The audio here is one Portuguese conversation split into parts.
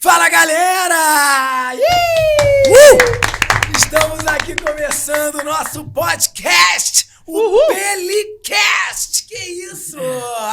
Fala, galera! Estamos aqui começando o nosso podcast, o Pelicast. Que isso?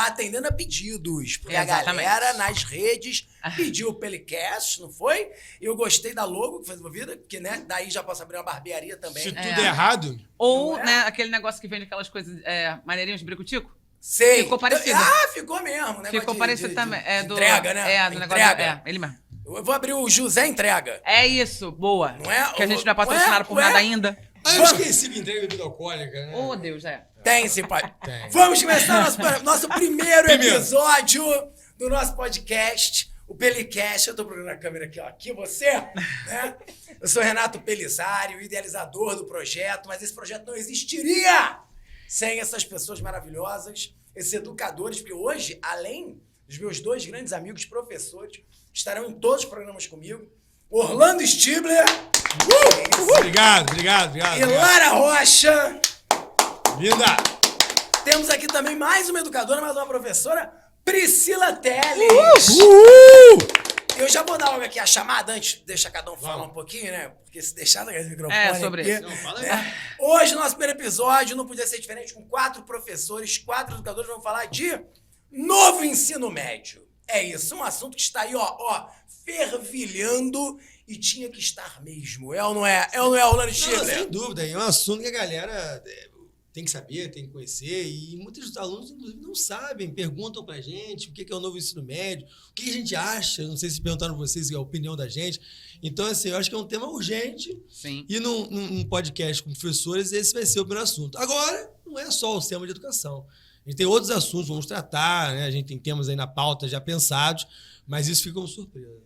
Atendendo a pedidos. Porque Exatamente. A galera nas redes pediu o Pelicast, não foi? Eu gostei da logo que foi desenvolvida, porque né, daí já posso abrir uma barbearia também. Se tudo é errado... Ou, Não é? né, aquele negócio que vende aquelas coisas maneirinhas de bricutico. Sei. Ficou parecido. Ficou mesmo. Né? Ficou parecido também. Entrega, né? Do Entrega. negócio. Ele mesmo. Eu vou abrir o José Entrega. É isso, boa. Não é? Que a gente não é patrocinado por nada ainda. Ah, eu esqueci que entrega bebida alcoólica, né? Oh, Deus, Tem, sim, pai. Tem. Vamos começar nosso primeiro episódio do nosso podcast, o Pelicast. Eu tô procurando a câmera aqui, ó. Aqui você, né? Eu sou Renato Pelisário, idealizador do projeto, mas esse projeto não existiria sem essas pessoas maravilhosas, esses educadores, porque hoje, além dos meus dois grandes amigos professores, estarão em todos os programas comigo. Orlando Stibler. Obrigado. E Lara Rocha. Linda! Temos aqui também mais uma educadora, mais uma professora, Priscila Teles. Eu já vou dar logo aqui a chamada antes, deixa cada um falar um pouquinho, né? Porque se deixar no microfone sobre aqui, isso. Não, fala aí. né? Hoje, nosso primeiro episódio não podia ser diferente, com 4 professores, 4 educadores, vamos falar de novo ensino médio. É isso, um assunto que está aí, ó, fervilhando e tinha que estar mesmo. É ou não é? É ou não é, Orlando Não, Stibler? sem dúvida. É um assunto que a galera tem que saber, tem que conhecer. E muitos alunos, inclusive, não sabem. Perguntam pra gente o que é o novo ensino médio, o que a gente acha. Não sei se perguntaram pra vocês a opinião da gente. Então, assim, eu acho que é um tema urgente. Sim. E num podcast com professores, esse vai ser o primeiro assunto. Agora, não é só o tema de educação. A gente tem outros assuntos, vamos tratar, né? A gente tem temas aí na pauta já pensados, mas isso fica como surpresa.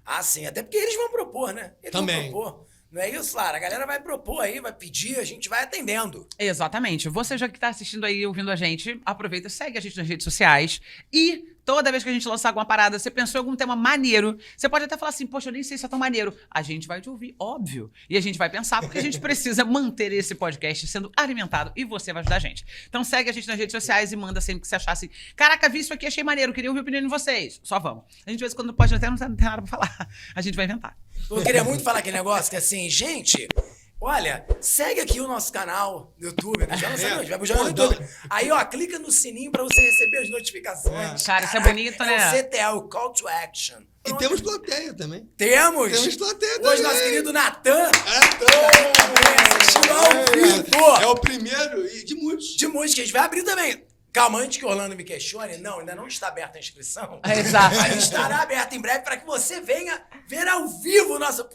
Ah, sim, até porque eles vão propor, né? Eles Também. vão propor. Não é isso, Lara? A galera vai propor aí, vai pedir, a gente vai atendendo. Exatamente. Você já que está assistindo aí, ouvindo a gente, aproveita, segue a gente nas redes sociais e toda vez que a gente lançar alguma parada, você pensou em algum tema maneiro, você pode até falar assim, poxa, eu nem sei se é tão maneiro. A gente vai te ouvir, óbvio. E a gente vai pensar, porque a gente precisa manter esse podcast sendo alimentado e você vai ajudar a gente. Então segue a gente nas redes sociais e manda sempre que você achar assim, caraca, vi isso aqui, achei maneiro, queria ouvir a opinião de vocês. Só vamos. A gente, de vez em quando, pode até não tem nada pra falar. A gente vai inventar. Eu queria muito falar aquele negócio que assim, gente, olha, segue aqui o nosso canal no YouTube, né? Já não sabe onde, vai jogar no YouTube. Aí, ó, clica no sininho pra você receber as notificações. Cara, isso é bonito, né? É o CTA, o Call to Action. E Pronto. temos plateia também. Temos plateia também. hoje nosso querido Natan. Assistiu ao vivo. É o primeiro e de muitos. De música, a gente vai abrir também. Calma, antes que o Orlando me questione, não, ainda não está aberta a inscrição. Exato. Mas estará aberta em breve para que você venha ver ao vivo o nosso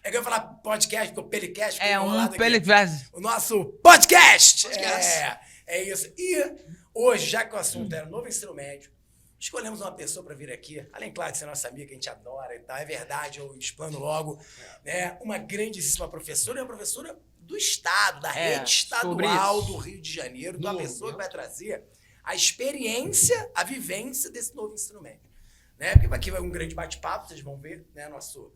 é que eu ia falar podcast, porque o Pelicast... É um enrolado aqui. Pelicast. O nosso podcast. Podcast. É isso. E hoje, já que o assunto era novo ensino médio, escolhemos uma pessoa para vir aqui, além, claro, de ser nossa amiga, que a gente adora e tal, é verdade, eu explano logo, né? Uma grandíssima professora, e uma professora do Estado, da rede estadual do Rio de Janeiro, uma pessoa que vai trazer a experiência, a vivência desse novo ensino médio. Né? Porque aqui vai um grande bate-papo, vocês vão ver, né? Nosso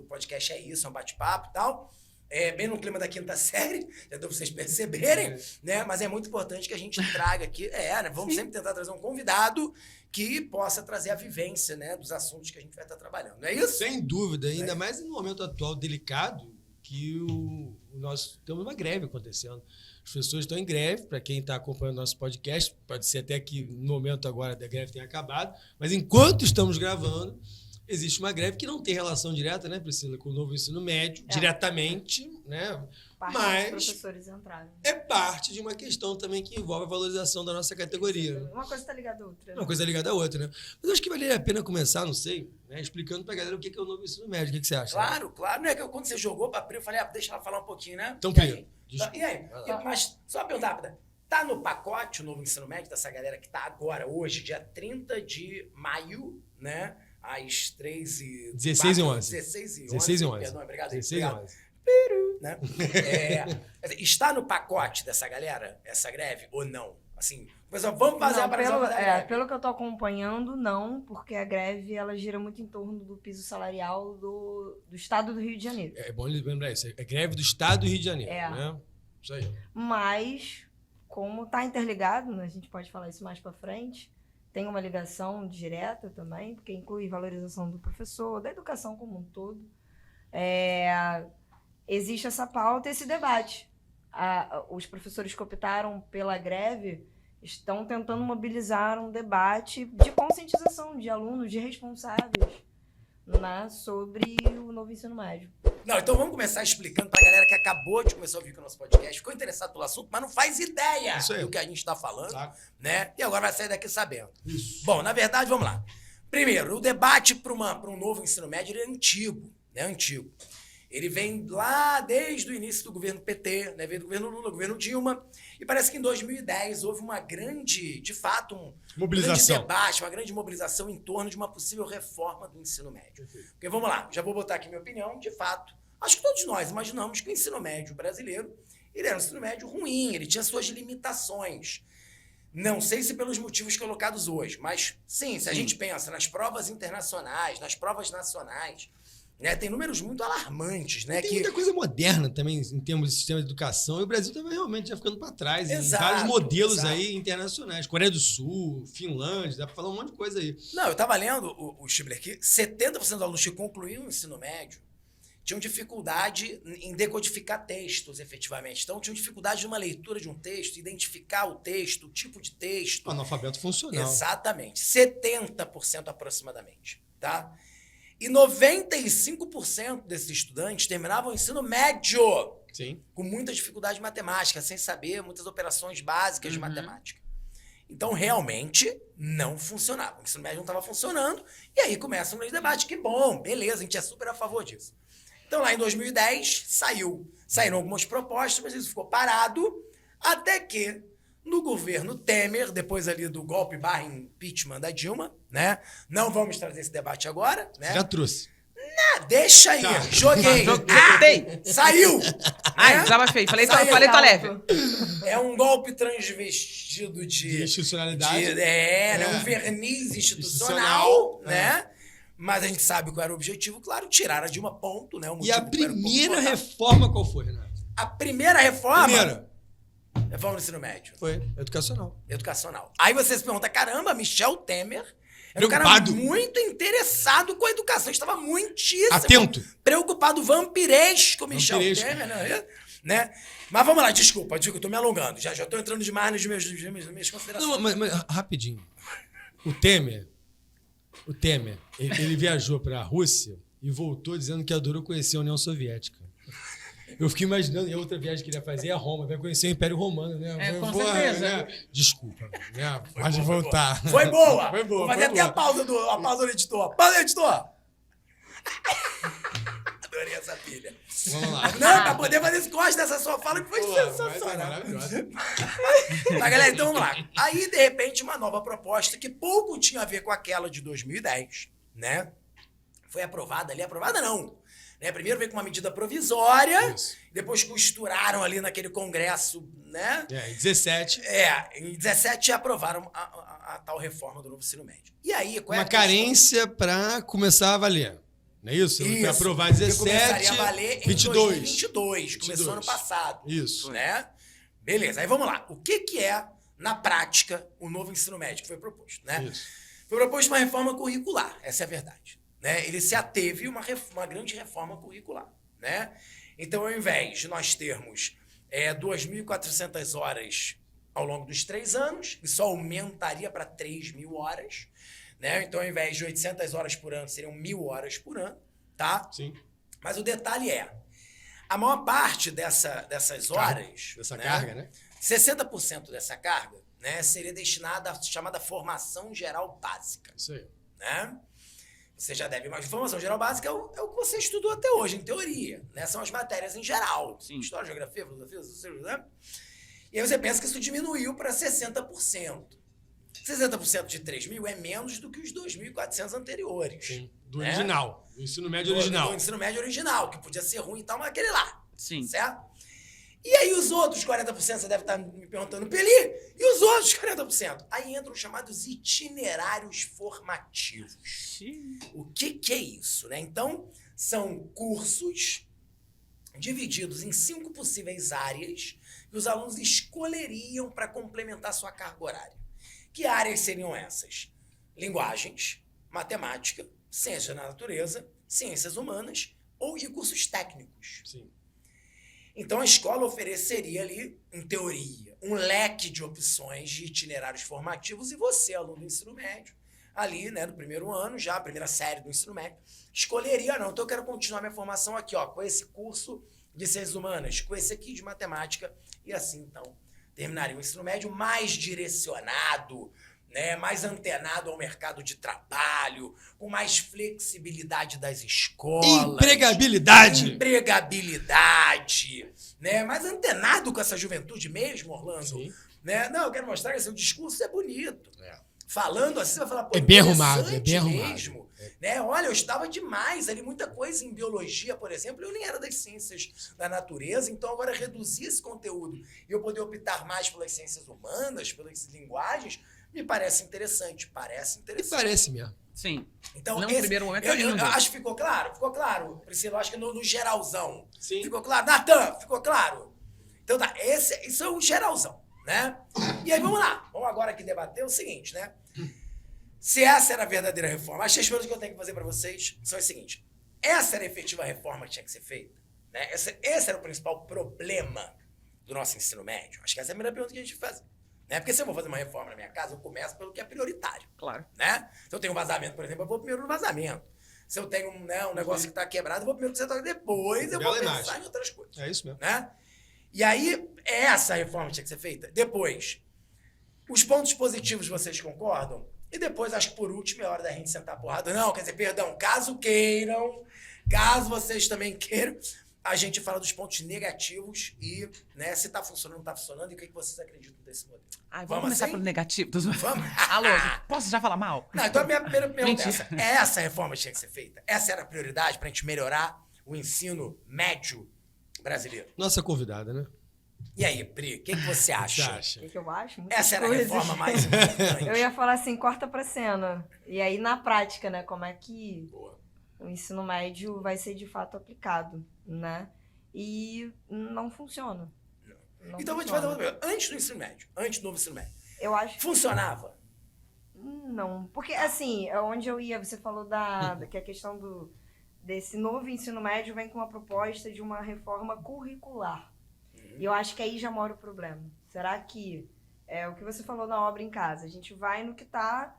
podcast é isso, é um bate-papo e tal. É bem no clima da quinta série, já deu pra vocês perceberem, né? Mas é muito importante que a gente traga aqui, né? Vamos sempre tentar trazer um convidado que possa trazer a vivência, né, dos assuntos que a gente vai estar trabalhando, não é isso? Sem dúvida, ainda mais no momento atual delicado, que nós temos uma greve acontecendo. As pessoas estão em greve, para quem está acompanhando nosso podcast, pode ser até que no momento agora da greve tenha acabado, mas enquanto estamos gravando, existe uma greve que não tem relação direta, né, Priscila, com o novo ensino médio, diretamente, né? Parte dos professores entrarem. É parte de uma questão também que envolve a valorização da nossa categoria. Uma coisa está ligada à outra. Uma coisa ligada à outra, né? Mas eu acho que valeria a pena começar, não sei, né, explicando pra galera o que é o novo ensino médio. O que você acha? Claro, claro. Não é que quando você jogou pra Pri, eu falei, deixa ela falar um pouquinho, né? Então, E aí? desculpa. E aí? Mas só uma pergunta rápida. Tá no pacote o novo ensino médio dessa galera que tá agora, hoje, dia 30 de maio, né? Às 16 e 11. 16 e 11. Perdão, obrigado. 16 e obrigado. 11. Né? Está no pacote dessa galera, essa greve, ou não? Assim, pessoal, vamos fazer a paralisação da greve. Pelo que eu tô acompanhando, não, porque a greve ela gira muito em torno do piso salarial do Estado do Rio de Janeiro. É bom lembrar isso. É greve do Estado do Rio de Janeiro, né? Isso aí. Mas, como tá interligado, né, a gente pode falar isso mais pra frente, tem uma ligação direta também, porque inclui valorização do professor, da educação como um todo. Existe essa pauta e esse debate. Os professores que optaram pela greve estão tentando mobilizar um debate de conscientização de alunos, de responsáveis, né, sobre o novo ensino médio. Não, então vamos começar explicando pra galera que acabou de começar a ouvir com o nosso podcast, ficou interessado pelo assunto, mas não faz ideia do que a gente tá falando, né? E agora vai sair daqui sabendo. Isso. Bom, na verdade, vamos lá. Primeiro, o debate para um novo ensino médio ele é antigo, né? Antigo. Ele vem lá desde o início do governo PT, né? Veio do governo Lula, governo Dilma, e parece que em 2010 houve uma grande, de fato, grande debate, uma grande mobilização em torno de uma possível reforma do ensino médio. Porque vamos lá, já vou botar aqui minha opinião, de fato, acho que todos nós imaginamos que o ensino médio brasileiro, ele era um ensino médio ruim, ele tinha suas limitações. Não sei se pelos motivos colocados hoje, mas sim, se a gente pensa nas provas internacionais, nas provas nacionais, né, tem números muito alarmantes, né? Tem muita coisa moderna também em termos de sistema de educação, e o Brasil estava realmente já ficando para trás em vários modelos aí internacionais. Coreia do Sul, Finlândia, dá para falar um monte de coisa aí. Não, eu estava lendo o Schibler aqui, 70% dos alunos que concluíram o ensino médio tinham dificuldade em decodificar textos, efetivamente. Então, tinham dificuldade numa leitura de um texto, identificar o texto, o tipo de texto. Analfabeto funcional. Exatamente. 70% aproximadamente, tá? E 95% desses estudantes terminavam o ensino médio. Sim. Com muita dificuldade em matemática, sem saber muitas operações básicas de matemática. Então, realmente, não funcionava. O ensino médio não estava funcionando. E aí começa um grande debate. Que bom, beleza, a gente é super a favor disso. Então, lá em 2010, saíram algumas propostas, mas isso ficou parado, até que, no governo Temer, depois ali do golpe / impeachment da Dilma, né? Não vamos trazer esse debate agora, né? Já trouxe. Deixa aí, joguei. Saiu! Ai, desabafei. Falei tá leve. É um golpe transvestido de institucionalidade. Um verniz institucional, né? Mas a gente sabe qual era o objetivo, claro, tirar a Dilma, ponto, né? E a primeira reforma qual foi, Renato? A primeira reforma? Reforma do ensino médio. Foi, educacional. Aí você se pergunta, caramba, Michel Temer era um cara muito interessado com a educação, estava muitíssimo atento, preocupado, vampiresco, Michel Temer, né? Mas vamos lá, desculpa, eu tô me alongando, já tô entrando demais nas minhas considerações. Não, mas rapidinho, o Temer, ele viajou para a Rússia e voltou dizendo que adorou conhecer a União Soviética. Eu fiquei imaginando, e a outra viagem que ele ia fazer é a Roma, vai conhecer o Império Romano, né? Com certeza. Né? Desculpa, né? Pode voltar. Foi boa! Foi boa. Vou fazer até a pausa do editor. Pausa do editor! Adorei essa pilha. Vamos lá. Não, pra poder fazer esse corte dessa sua fala que foi sensacional. Mas, galera, então vamos lá. Aí, de repente, uma nova proposta que pouco tinha a ver com aquela de 2010, né? Foi aprovada ali. Aprovada não. Né? Primeiro veio com uma medida provisória, depois costuraram ali naquele congresso, né? Em 17. Em 17 aprovaram a tal reforma do novo ensino médio. E aí, qual é uma carência para começar a valer. Não é isso? Foi aprovar 17, começaria a valer em 2022. Começou ano passado. Isso. Né? Beleza, aí vamos lá. O que é, na prática, o novo ensino médio que foi proposto? Né? Isso. Foi proposto uma reforma curricular, essa é a verdade. Né? Ele se ateve a uma grande reforma curricular. Né? Então, ao invés de nós termos 2.400 horas ao longo dos 3 anos, isso aumentaria para 3.000 horas. Né? Então, ao invés de 800 horas por ano, seriam 1.000 horas por ano. Tá? Sim. Mas o detalhe a maior parte dessas horas... Dessa carga, né? 60% dessa carga, né, seria destinada à chamada formação geral básica. Isso aí. Né? Você já deve imaginar. Formação geral básica é o que você estudou até hoje, em teoria. Né? São as matérias em geral. Sim. História, geografia, filosofia, né? E aí você pensa que isso diminuiu para 60%. 60% de 3.000 é menos do que os 2.400 anteriores. Sim. Do né? original. Do ensino médio original. Do ensino médio original, que podia ser ruim e tal, mas aquele lá. Sim. Certo? E aí os outros 40%, você deve estar me perguntando, Peli, e os outros 40%? Aí entram os chamados itinerários formativos. Sim. O que é isso? Né? Então, são cursos divididos em 5 possíveis áreas que os alunos escolheriam para complementar sua carga horária. Que áreas seriam essas? linguagens, matemática, ciência da natureza, ciências humanas e cursos técnicos. Sim. Então, a escola ofereceria ali, em teoria, um leque de opções de itinerários formativos e você, aluno do ensino médio, ali, né, no primeiro ano, já a primeira série do ensino médio, escolheria, não, então eu quero continuar minha formação aqui, ó, com esse curso de ciências humanas, com esse aqui de matemática, e assim, então, terminaria o ensino médio mais direcionado, né, mais antenado ao mercado de trabalho, com mais flexibilidade das escolas. Empregabilidade! Empregabilidade, né, mais antenado com essa juventude mesmo, Orlando. Sim. Né? Não, eu quero mostrar que seu discurso é bonito. É. Falando assim, você vai falar, pô, É bem arrumado, é interessante bem arrumado. mesmo. Né? Olha, eu estava demais ali, muita coisa em biologia, por exemplo, eu nem era das ciências da natureza, então agora reduzir esse conteúdo e eu poder optar mais pelas ciências humanas, pelas linguagens, me parece interessante. Parece E interessante. parece mesmo. Sim. Então, Não, esse, no primeiro momento é eu lindo. acho que ficou claro? Ficou claro, Priscila, eu acho que no geralzão. Sim. Ficou claro? Natan, ficou claro? Então tá, isso é um geralzão, né? E aí, vamos lá. Vamos agora aqui debater o seguinte, né? Se essa era a verdadeira reforma, as perguntas que eu tenho que fazer para vocês são as seguintes. Essa era a efetiva reforma que tinha que ser feita? Né? Esse era o principal problema do nosso ensino médio? Acho que essa é a primeira pergunta que a gente faz. Né? Porque se eu vou fazer uma reforma na minha casa, eu começo pelo que é prioritário. Claro. Né? Se eu tenho um vazamento, por exemplo, eu vou primeiro no vazamento. Se eu tenho um negócio que está quebrado, eu vou primeiro no setor, depois eu vou Bela pensar imagem. em outras coisas. É isso mesmo. Né? E aí, essa reforma tinha que ser feita. Depois, os pontos positivos vocês concordam? E depois, acho que por último, é hora da gente sentar a porrada. Não, quer dizer, perdão, caso vocês também queiram, a gente fala dos pontos negativos e, né, se tá funcionando, não tá funcionando, e o que vocês acreditam desse modelo. Ai, vamos Vamos começar assim? pelo negativo. Vamos? Alô, posso já falar mal? Não, então a minha primeira pergunta é Mentira. essa reforma tinha que ser feita? Essa era a prioridade pra gente melhorar o ensino médio brasileiro? Nossa convidada, né? E aí, Pri, o que você acha? Você acha? O que eu acho? Muitas Essa era a coisas. reforma mais importante. Eu ia falar assim, corta pra cena. E aí, na prática, né, como é que Boa. o ensino médio vai ser de fato aplicado, né? E não funciona. Não Então, eu vou te fazer funciona. uma pergunta. Antes do ensino médio, antes do novo ensino médio, Eu acho que funcionava? não. Porque, assim, é onde eu ia, você falou que a questão desse novo ensino médio vem com uma proposta de uma reforma curricular. E eu acho que aí já mora o problema. Será que é o que você falou na obra em casa? A gente vai no que tá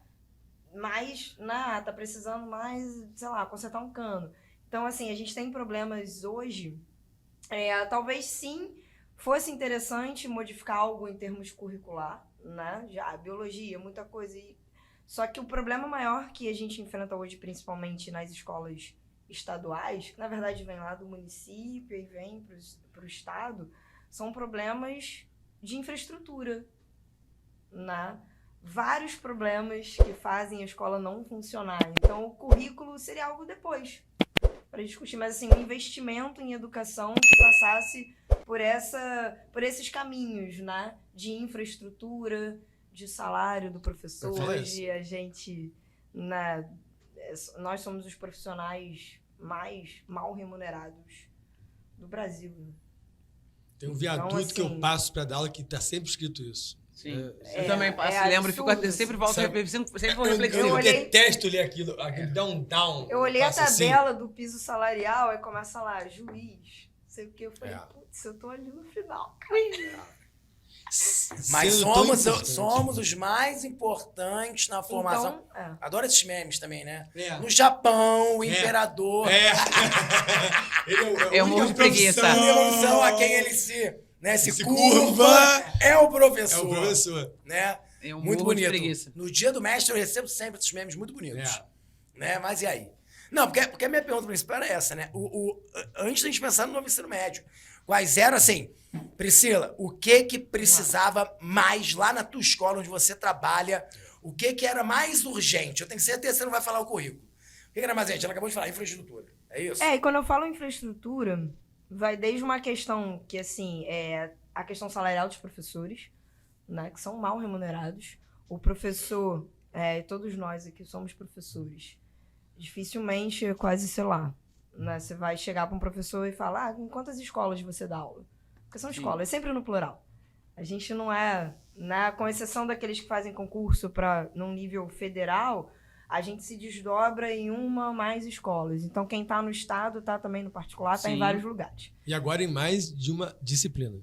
mais, tá precisando mais, sei lá, consertar um cano. Então, assim, a gente tem problemas hoje. Talvez sim fosse interessante modificar algo em termos curricular, né? Já, biologia, muita coisa. Só que o problema maior que a gente enfrenta hoje, principalmente nas escolas estaduais, que na verdade vem lá do município e vem para o estado, são problemas de infraestrutura, né? Vários problemas que fazem a escola não funcionar. Então, o currículo seria algo depois para discutir, mas assim, um investimento em educação que passasse por esses caminhos, né? De infraestrutura, de salário do professor, falar isso. de a gente, né? Nós somos os profissionais mais mal remunerados do Brasil. Né? Tem um viaduto Então, que eu assim, passo para dar aula que tá sempre escrito isso. Sim. É, Eu também passo, lembro e fico absurdo, sempre assim. volto, Sabe? sempre vou Eu reflexivo. olhei- detesto ler aquilo dá um down. Eu olhei a passo assim. tabela do piso salarial e começa lá, juiz, não sei o que. Eu falei, É. putz, eu tô ali no final. Mas Sendo tão importante. somos os mais importantes na formação. Então, Adoro esses memes também, né? É. No Japão, o imperador, É. Ele Eu a morro única de preguiça. a profissão- evolução a quem ele se Se curva, curva. é o É professor. o professor. Né? Eu Muito morro de bonito. preguiça. No dia do mestre eu recebo sempre esses memes muito bonitos. É. Né? Mas e aí? Não, porque a minha pergunta principal era essa, né? Antes da gente pensar no novo ensino médio, quais eram, assim, Priscila, o que precisava mais lá na tua escola onde você trabalha? O que era mais urgente? Eu tenho certeza que você não vai falar o currículo. O que era mais urgente? Ela acabou de falar, infraestrutura. É isso? e quando eu falo infraestrutura, vai desde uma questão que, assim, é a questão salarial dos professores, né, que são mal remunerados. O professor, todos nós aqui somos professores. Dificilmente, quase, sei lá, né, você vai chegar para um professor e falar, em quantas escolas você dá aula? Porque são Sim. escolas, é sempre no plural. A gente não é, né, com exceção daqueles que fazem concurso num nível federal, a gente se desdobra em uma ou mais escolas. Então, quem está no estado está também no particular, está em Sim. vários lugares. E agora em mais de uma disciplina.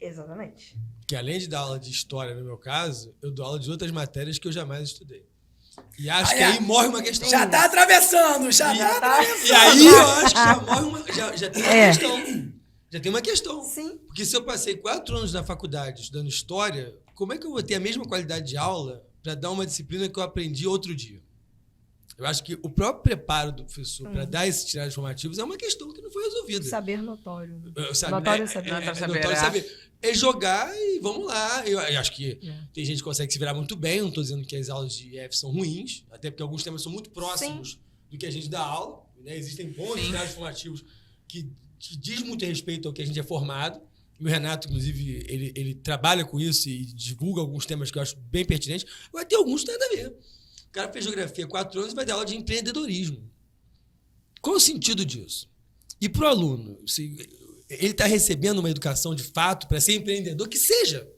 Exatamente. Que além de dar aula de história, no meu caso, eu dou aula de outras matérias que eu jamais estudei. E acho que Olha, aí morre uma questão. Já tá atravessando, já E- tá atravessando. E aí eu acho que já morre uma. Já tem uma É. questão. Já tem uma questão. Sim. Porque se eu passei 4 anos na faculdade estudando história, como é que eu vou ter a mesma qualidade de aula para dar uma disciplina que eu aprendi outro dia? Eu acho que o próprio preparo do professor para dar esses tirados formativos é uma questão que não foi resolvida. Saber notório. Né? Eu sabe, Notório saber. Notório saber, É jogar e vamos lá. Eu acho que É. tem gente que consegue se virar muito bem. Não estou dizendo que as aulas de IF são ruins, até porque alguns temas são muito próximos do que a gente dá aula. Né? Existem bons tirados formativos que diz muito respeito ao que a gente é formado. E o Renato, inclusive, ele trabalha com isso e divulga alguns temas que eu acho bem pertinentes. Vai ter alguns que tem nada a ver. O cara fez geografia 4 anos e vai dar aula de empreendedorismo. Qual o sentido disso? E para o aluno, se ele está recebendo uma educação de fato para ser empreendedor, que seja.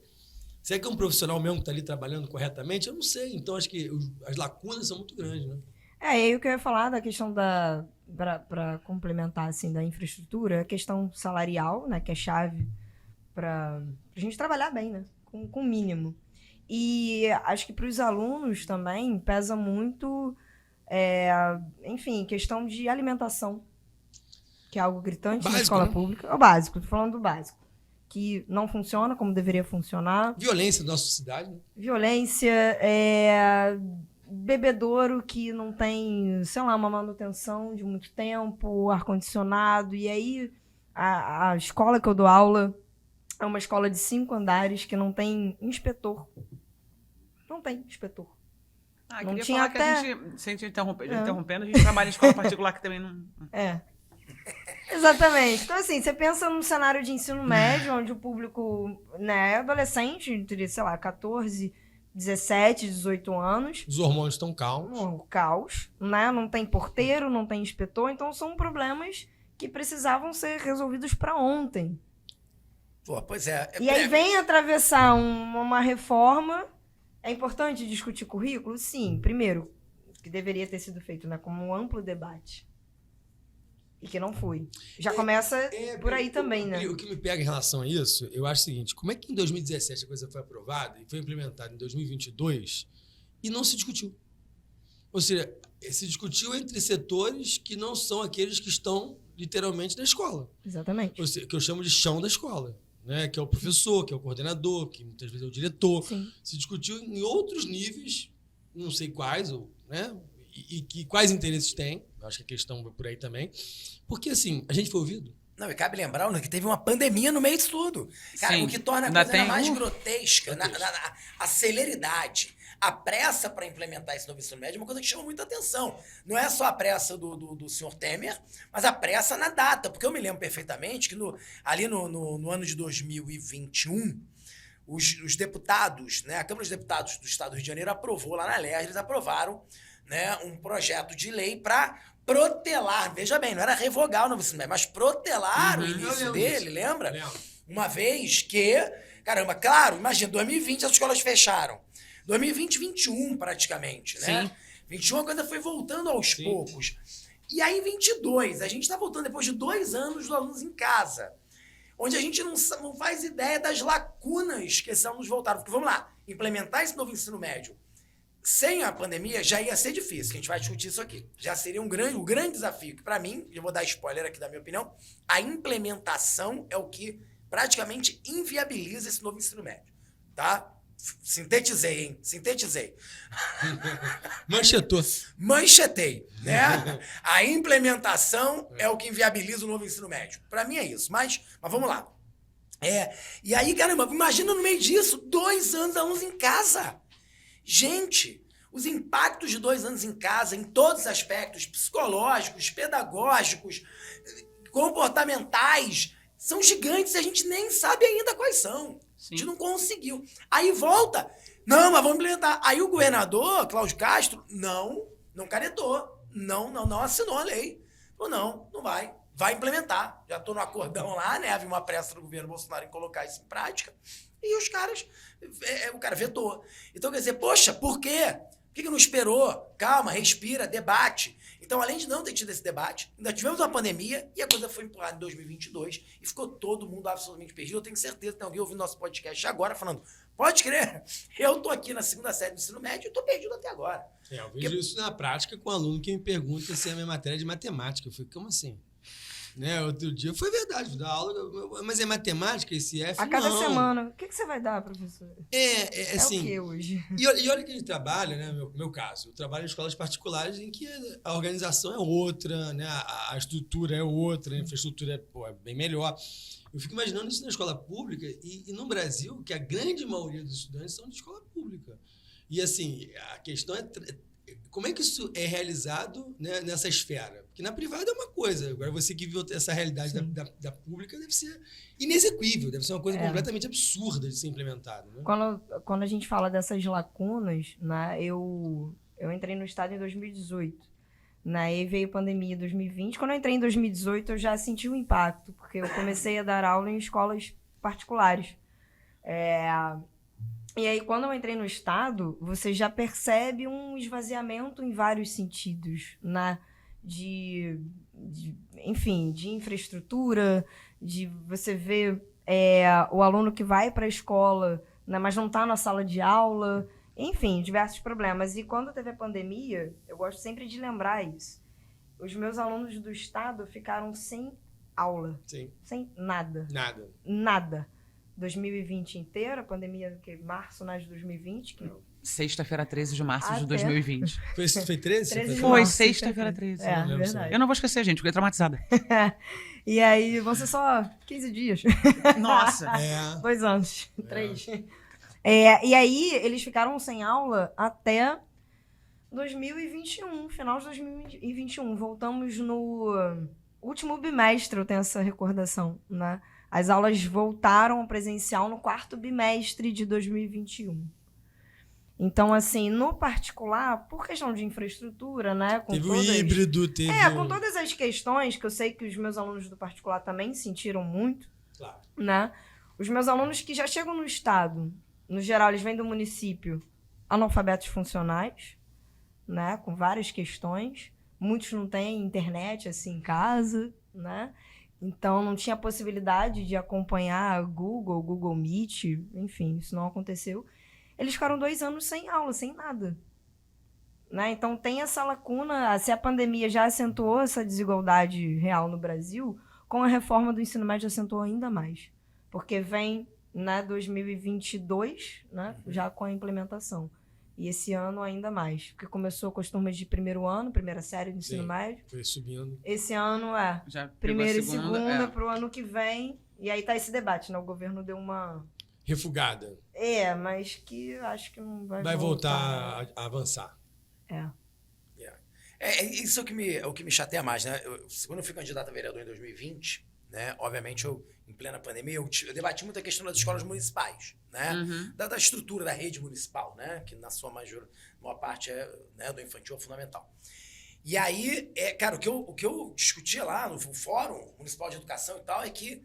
Será que é um profissional mesmo que está ali trabalhando corretamente? Eu não sei. Então, acho que as lacunas são muito grandes, né? É, e aí o que eu ia falar da questão para complementar, assim, da infraestrutura, a questão salarial, né, que é chave para a gente trabalhar bem, né, com o mínimo. E acho que para os alunos também pesa muito, enfim, questão de alimentação, que é algo gritante na Básico, escola né? pública. É o básico, tô falando do básico. Que não funciona como deveria funcionar. Violência da nossa sociedade, né? Violência, bebedouro que não tem, sei lá, uma manutenção de muito tempo, ar-condicionado. E aí, a escola que eu dou aula é uma escola de 5 andares que não tem inspetor. Não tem inspetor. Ah, Não queria tinha falar que até- a gente, sem te interrompendo, a gente trabalha em escola particular que também não... É. Exatamente. Então, assim, você pensa num cenário de ensino médio, onde o público, né, é adolescente, entre, sei lá, 14, 17, 18 anos. Os hormônios estão calmos. Um caos, né? Não tem porteiro, não tem inspetor, então são problemas que precisavam ser resolvidos para ontem. Pô, pois é. E aí vem atravessar uma reforma. É importante discutir currículo? Sim. Primeiro, que deveria ter sido feito, né, como um amplo debate. E que não foi. Já começa por aí também, né? O que me pega em relação a isso, eu acho o seguinte, como é que em 2017 a coisa foi aprovada e foi implementada em 2022 e não se discutiu? Ou seja, se discutiu entre setores que não são aqueles que estão literalmente na escola. Exatamente. Ou seja, que eu chamo de chão da escola. Né? Que é o professor, que é o coordenador, que muitas vezes é o diretor. Sim. Se discutiu em outros níveis, não sei quais, né? E quais interesses tem. Acho que a questão vai por aí também. Porque, assim, a gente foi ouvido. Não, e cabe lembrar que teve uma pandemia no meio disso tudo. Cara, Sim, o que torna a ainda coisa ainda tem- mais grotesca, a celeridade, a pressa para implementar esse novo ensino médio é uma coisa que chama muita atenção. Não é só a pressa do senhor Temer, mas a pressa na data. Porque eu me lembro perfeitamente que ali no ano de 2021, os deputados, né, a Câmara dos Deputados do Estado do Rio de Janeiro aprovou lá na LERJ, eles aprovaram, né, um projeto de lei para protelar, veja bem, não era revogar o novo ensino médio, mas protelar o Eu início lembro dele, disso. lembra? Lembro. Uma vez que, caramba, claro, imagina, 2020 as escolas fecharam. 2020, 21 praticamente, né? Sim. 21 a coisa foi voltando aos Sim. poucos. E aí, em 22, a gente está voltando depois de 2 anos dos alunos em casa, onde a gente não faz ideia das lacunas que esses alunos voltaram. Porque, vamos lá, implementar esse novo ensino médio sem a pandemia já ia ser difícil, que a gente vai discutir isso aqui. Já seria um grande desafio, que para mim, eu vou dar spoiler aqui da minha opinião, a implementação é o que praticamente inviabiliza esse novo ensino médio, tá? Sintetizei, hein? Sintetizei. Manchetou. Manchetei, né? A implementação é o que inviabiliza o novo ensino médio. Para mim é isso, mas vamos lá. E aí, caramba, imagina no meio disso, 2 anos alunos em casa. Gente, os impactos de 2 anos em casa, em todos os aspectos, psicológicos, pedagógicos, comportamentais, são gigantes e a gente nem sabe ainda quais são. Sim. A gente não conseguiu. Aí volta, não, mas vamos implementar. Aí o governador, Cláudio Castro, não canetou, não assinou a lei. Falou, não vai implementar. Já estou no acordão lá, né? Havia uma pressa do governo Bolsonaro em colocar isso em prática. E os caras, o cara vetou. Então, quer dizer, poxa, por quê? Por que não esperou? Calma, respira, debate. Então, além de não ter tido esse debate, ainda tivemos uma pandemia e a coisa foi empurrada em 2022 e ficou todo mundo absolutamente perdido. Eu tenho certeza que tem alguém ouvindo nosso podcast agora falando, pode crer, eu tô aqui na segunda série do ensino médio e tô perdido até agora. Eu vejo isso na prática com um aluno que me pergunta se é a minha matéria de matemática. Eu falei, como assim? Né? Outro dia foi verdade, vou dar aula, mas é matemática esse F? A cada não. semana. O que você vai dar, professor? Assim, o que hoje? E olha que a gente trabalha, né? Meu caso, eu trabalho em escolas particulares em que a organização é outra, né? A estrutura é outra, a infraestrutura é bem melhor. Eu fico imaginando isso na escola pública e no Brasil, que a grande maioria dos estudantes são de escola pública. E assim, a questão é como é que isso é realizado, né, nessa esfera? Porque na privada é uma coisa, agora você que viu essa realidade da pública deve ser inexequível, deve ser uma coisa completamente absurda de ser implementada. Né? Quando a gente fala dessas lacunas, né, eu entrei no estado em 2018. Né, e veio a pandemia em 2020. Quando eu entrei em 2018, eu já senti o impacto, porque eu comecei a dar aula em escolas particulares. E aí, quando eu entrei no estado, você já percebe um esvaziamento em vários sentidos, né? Enfim, de infraestrutura, de você ver o aluno que vai para a escola, né, mas não está na sala de aula, enfim, diversos problemas. E quando teve a pandemia, eu gosto sempre de lembrar isso. Os meus alunos do estado ficaram sem aula. Sim. Sem nada. Nada. 2020 inteira, a pandemia março, né, de 2020. Sexta-feira, 13 de março de 2020. Foi 13? 13 de Foi março, sexta-feira, 13. Verdade. Eu não vou esquecer, gente, fiquei traumatizada. E aí, vão ser só 15 dias. Nossa. 2 anos. 3. E aí, eles ficaram sem aula até 2021, final de 2021. Voltamos no último bimestre, eu tenho essa recordação, né? As aulas voltaram ao presencial no 4º bimestre de 2021. Então, assim, no particular, por questão de infraestrutura, né? Teve o híbrido, teve... com todas as questões que eu sei que os meus alunos do particular também sentiram muito, Claro. né? Os meus alunos que já chegam no estado, no geral, eles vêm do município analfabetos funcionais, né? Com várias questões. Muitos não têm internet, assim, em casa, né? Então, não tinha possibilidade de acompanhar Google Meet, enfim, isso não aconteceu. Eles ficaram 2 anos sem aula, sem nada. Né? Então, tem essa lacuna, se a pandemia já acentuou essa desigualdade real no Brasil, com a reforma do ensino médio acentuou ainda mais. Porque vem, né, 2022, né, já com a implementação. E esse ano ainda mais, porque começou com as turmas de primeiro ano, primeira série do ensino médio. Foi subindo. Esse ano Já primeira e segunda, segunda para o ano que vem. E aí tá esse debate, né? O governo deu uma... Refugada. Mas que acho que não vai voltar a avançar. Isso é o que me chateia mais, né? Quando eu fui candidato a vereador em 2020, né? Obviamente, em plena pandemia, eu debati muito a questão das escolas municipais, né? Da estrutura da rede municipal, né? Que na sua maior parte né, do infantil é fundamental. E aí, cara, o que eu discutia lá no Fórum Municipal de Educação e tal é que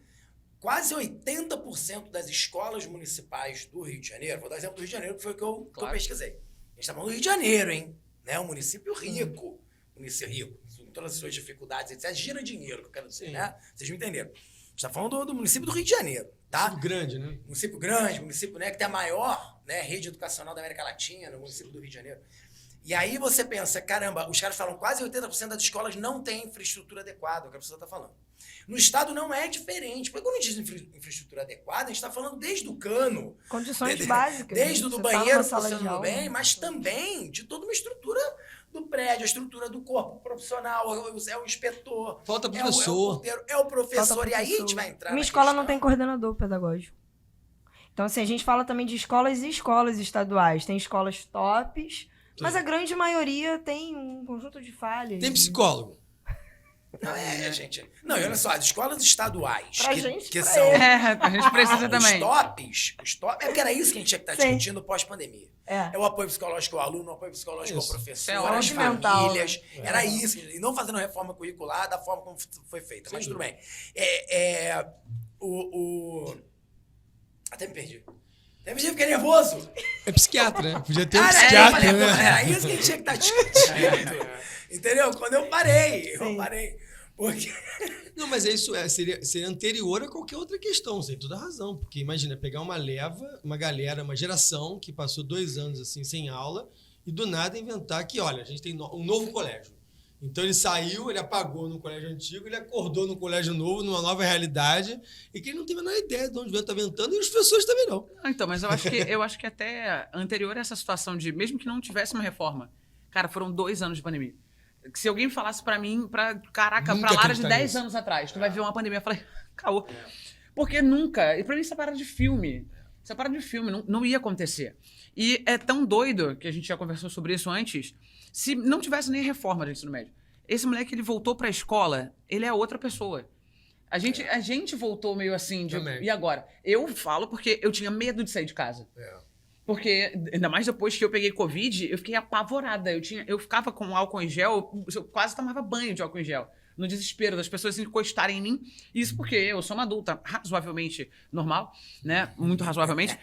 quase 80% das escolas municipais do Rio de Janeiro, vou dar exemplo do Rio de Janeiro, que foi o que eu pesquisei. A gente tá falando do Rio de Janeiro, hein? Né? Um município rico. Município rico, com todas as suas dificuldades, etc. Gira dinheiro, que eu quero dizer, né? Vocês me entenderam. A gente tá falando do município do Rio de Janeiro, tá? Município grande, né? Município grande, município, né, que tem a maior, né, rede educacional da América Latina, no município do Rio de Janeiro. E aí você pensa, caramba, os caras falam quase 80% das escolas não têm infraestrutura adequada, é o que a pessoa está falando. No estado não é diferente, porque quando a gente diz infraestrutura adequada, a gente está falando desde o cano. Condições básicas. Desde o do banheiro funcionando bem, mas também de toda uma estrutura do prédio, a estrutura do corpo profissional, é o inspetor. Falta professor. É o professor, e aí a gente vai entrar. Minha escola não tem coordenador pedagógico. Então, assim, a gente fala também de escolas e escolas estaduais. Tem escolas tops, mas a grande maioria tem um conjunto de falhas. Tem psicólogo. Não, gente. Não, e olha só, as escolas estaduais. Pra gente, que pra são. A gente precisa também. Os tops. É porque era isso que a gente tinha que estar discutindo pós-pandemia. É o apoio psicológico ao aluno, o apoio psicológico ao professor, às famílias. Era isso. E não fazendo reforma curricular da forma como foi feita. Mas tudo bem. Até me perdi. Teve gente que fica nervoso. É psiquiatra, né? Podia ter um Cara, psiquiatra, eu falei, né? era isso que a gente tinha que estar discutindo. Entendeu? Quando eu parei. Porque... Não, mas isso seria anterior a qualquer outra questão, você tem toda a razão. Porque imagina, pegar uma galera, uma geração que passou 2 anos assim sem aula e do nada inventar que, olha, a gente tem um novo colégio. Então ele saiu, ele apagou no colégio antigo, ele acordou no colégio novo, numa nova realidade, e que ele não tem a menor ideia de onde o vento está ventando, e os professores também não. Então, mas eu acho que até anterior a essa situação de, mesmo que não tivesse uma reforma, cara, foram 2 anos de pandemia. Se alguém falasse pra mim, caraca, Nunca pra lá de 10 acreditaria anos atrás, tu vai ver uma pandemia, eu falei, caô. Porque nunca, e pra mim isso é parada de filme. Isso é parada de filme, não ia acontecer. E é tão doido, que a gente já conversou sobre isso antes, se não tivesse nem reforma de ensino médio. Esse moleque, ele voltou pra escola, ele é outra pessoa. A gente voltou meio assim, e agora? Eu falo porque eu tinha medo de sair de casa. Porque, ainda mais depois que eu peguei Covid, eu fiquei apavorada. Eu ficava com álcool em gel, eu quase tomava banho de álcool em gel. No desespero das pessoas encostarem em mim. Isso porque eu sou uma adulta razoavelmente normal, né? Muito razoavelmente.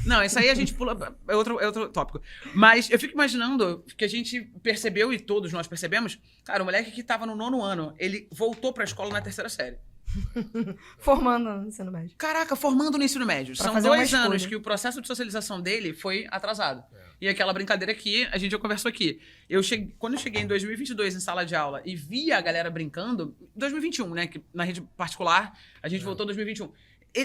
Não, isso aí a gente pula, é outro tópico. Mas eu fico imaginando que a gente percebeu, e todos nós percebemos, cara, o moleque que tava no 9º ano, ele voltou pra escola na 3ª série. Formando no ensino médio. Caraca, formando no ensino médio. Pra São fazer uma 2 anos escolha. que o processo de socialização dele foi atrasado. E aquela brincadeira que a gente já conversou aqui. Quando eu cheguei em 2022 em sala de aula e via a galera brincando, 2021, né? Que na rede particular, a gente voltou em 2021.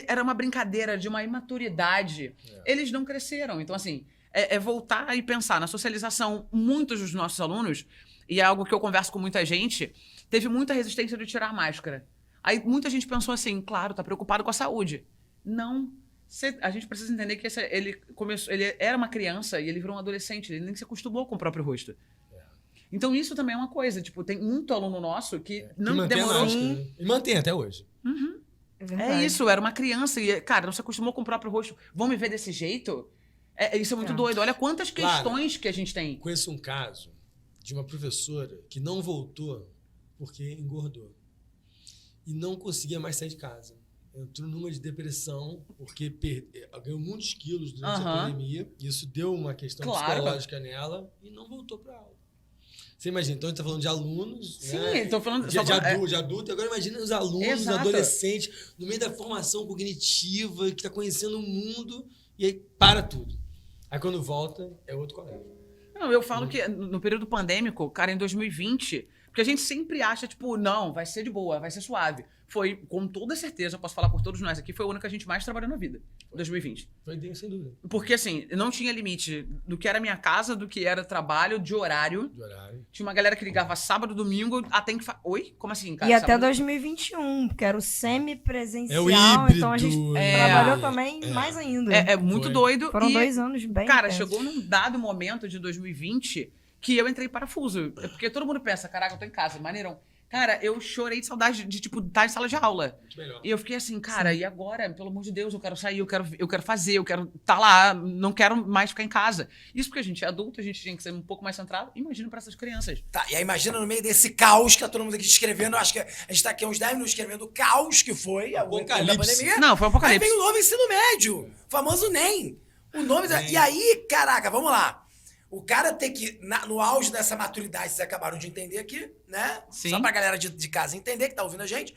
Era uma brincadeira de uma imaturidade. Eles não cresceram. Então, assim, é voltar e pensar na socialização. Muitos dos nossos alunos, e é algo que eu converso com muita gente, teve muita resistência de tirar a máscara. Aí muita gente pensou assim, claro, tá preocupado com a saúde. Não. A gente precisa entender que ele era uma criança e ele virou um adolescente, ele nem se acostumou com o próprio rosto. Então isso também é uma coisa, tipo, tem muito aluno nosso que não mantém demorou. a máscara, né? E mantém até hoje. É isso, era uma criança e, cara, não se acostumou com o próprio rosto. Vão me ver desse jeito? Isso é muito doido. Olha quantas questões que a gente tem. Conheço um caso de uma professora que não voltou porque engordou. E não conseguia mais sair de casa. Entrou numa de depressão, porque ganhou muitos quilos durante a pandemia. Isso deu uma questão psicológica nela e não voltou para aula. Você imagina, então a gente está falando de alunos. Sim, né? estou falando de adulto. Agora imagina os alunos, Exato. adolescentes, no meio da formação cognitiva, que está conhecendo o mundo, e aí para tudo. Aí quando volta, é outro colégio. Não, eu falo que no período pandêmico, cara, em 2020, porque a gente sempre acha, tipo, não, vai ser de boa, vai ser suave. Foi, com toda certeza, eu posso falar por todos nós aqui, foi o ano que a gente mais trabalhou na vida, 2020. Foi bem, sem dúvida. Porque, assim, não tinha limite do que era minha casa, do que era trabalho, de horário. De horário. Tinha uma galera que ligava sábado, domingo, até que... Oi? Como assim, cara? E até Sábado... 2021, porque era o semipresencial, É o híbrido, então a gente trabalhou também mais ainda. É muito Foi. doido. Foram e, 2 anos bem cara, intensos. chegou num dado momento de 2020 que eu entrei em parafuso. Porque todo mundo pensa, caraca, eu tô em casa, maneirão. Cara, eu chorei de saudade de, tipo, estar em sala de aula. Muito melhor. E eu fiquei assim, cara, e agora? Pelo amor de Deus, eu quero sair, eu quero fazer, eu quero estar lá, não quero mais ficar em casa. Isso porque a gente é adulto, a gente tinha que ser um pouco mais centrado. Imagina pra essas crianças. Tá, e aí imagina no meio desse caos que tá todo mundo aqui descrevendo, eu acho que a gente tá aqui há uns 10 minutos escrevendo o caos que foi a Apocalipse. pandemia. Não, foi um apocalipse. Aí vem o novo ensino médio, o famoso NEM. O nome E aí, caraca, vamos lá. O cara tem que, no auge dessa maturidade, vocês acabaram de entender aqui, né? Sim. Só pra galera de casa entender, que tá ouvindo a gente.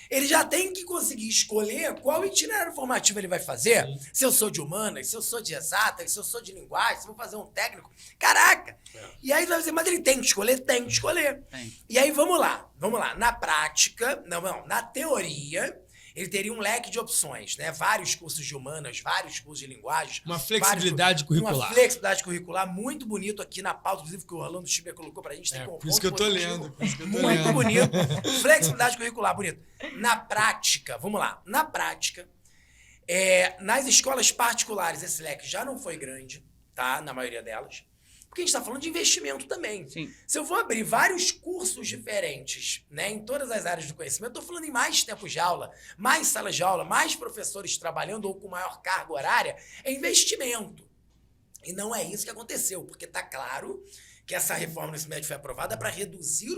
Ele já tem que conseguir escolher qual itinerário formativo ele vai fazer. Sim. Se eu sou de humanas, se eu sou de exatas, se eu sou de linguagem, se eu vou fazer um técnico. Caraca! E aí vai dizer, mas ele tem que escolher? Tem que escolher. Tem. E aí vamos lá. Na prática, na teoria, ele teria um leque de opções, né? Vários cursos de humanas, vários cursos de linguagens. Uma flexibilidade curricular. Uma flexibilidade curricular muito bonito aqui na pauta, inclusive, que o Orlando Schieber colocou pra gente. Tem Por isso que eu tô lendo. Muito bonito. Flexibilidade curricular, bonito. Na prática, vamos lá. Na prática, nas escolas particulares, esse leque já não foi grande, tá? Na maioria delas. Porque a gente está falando de investimento também. Sim. Se eu vou abrir vários cursos diferentes, né, em todas as áreas do conhecimento, eu estou falando em mais tempo de aula, mais salas de aula, mais professores trabalhando ou com maior carga horária, é investimento. E não é isso que aconteceu, porque está claro que essa reforma no ensino médio foi aprovada para reduzir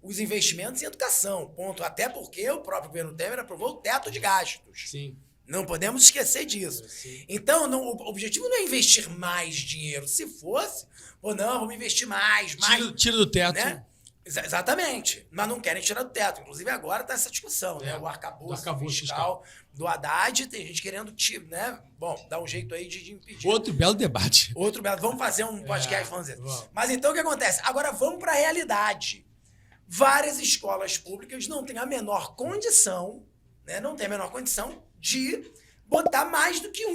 os investimentos em educação. Ponto. Até porque o próprio governo Temer aprovou o teto de gastos. Sim. Não podemos esquecer disso. Então, o objetivo não é investir mais dinheiro. Se fosse, ou não, vamos investir mais. Tira do teto. Né? Exatamente. Mas não querem tirar do teto. Inclusive, agora está essa discussão, né? O arcabouço fiscal do Haddad, tem gente querendo, né? Bom, dar um jeito aí de impedir. Outro belo debate. Vamos fazer um podcast falando isso. Mas então, o que acontece? Agora, vamos para a realidade. Várias escolas públicas não têm a menor condição, né? Não tem a menor condição de botar mais do que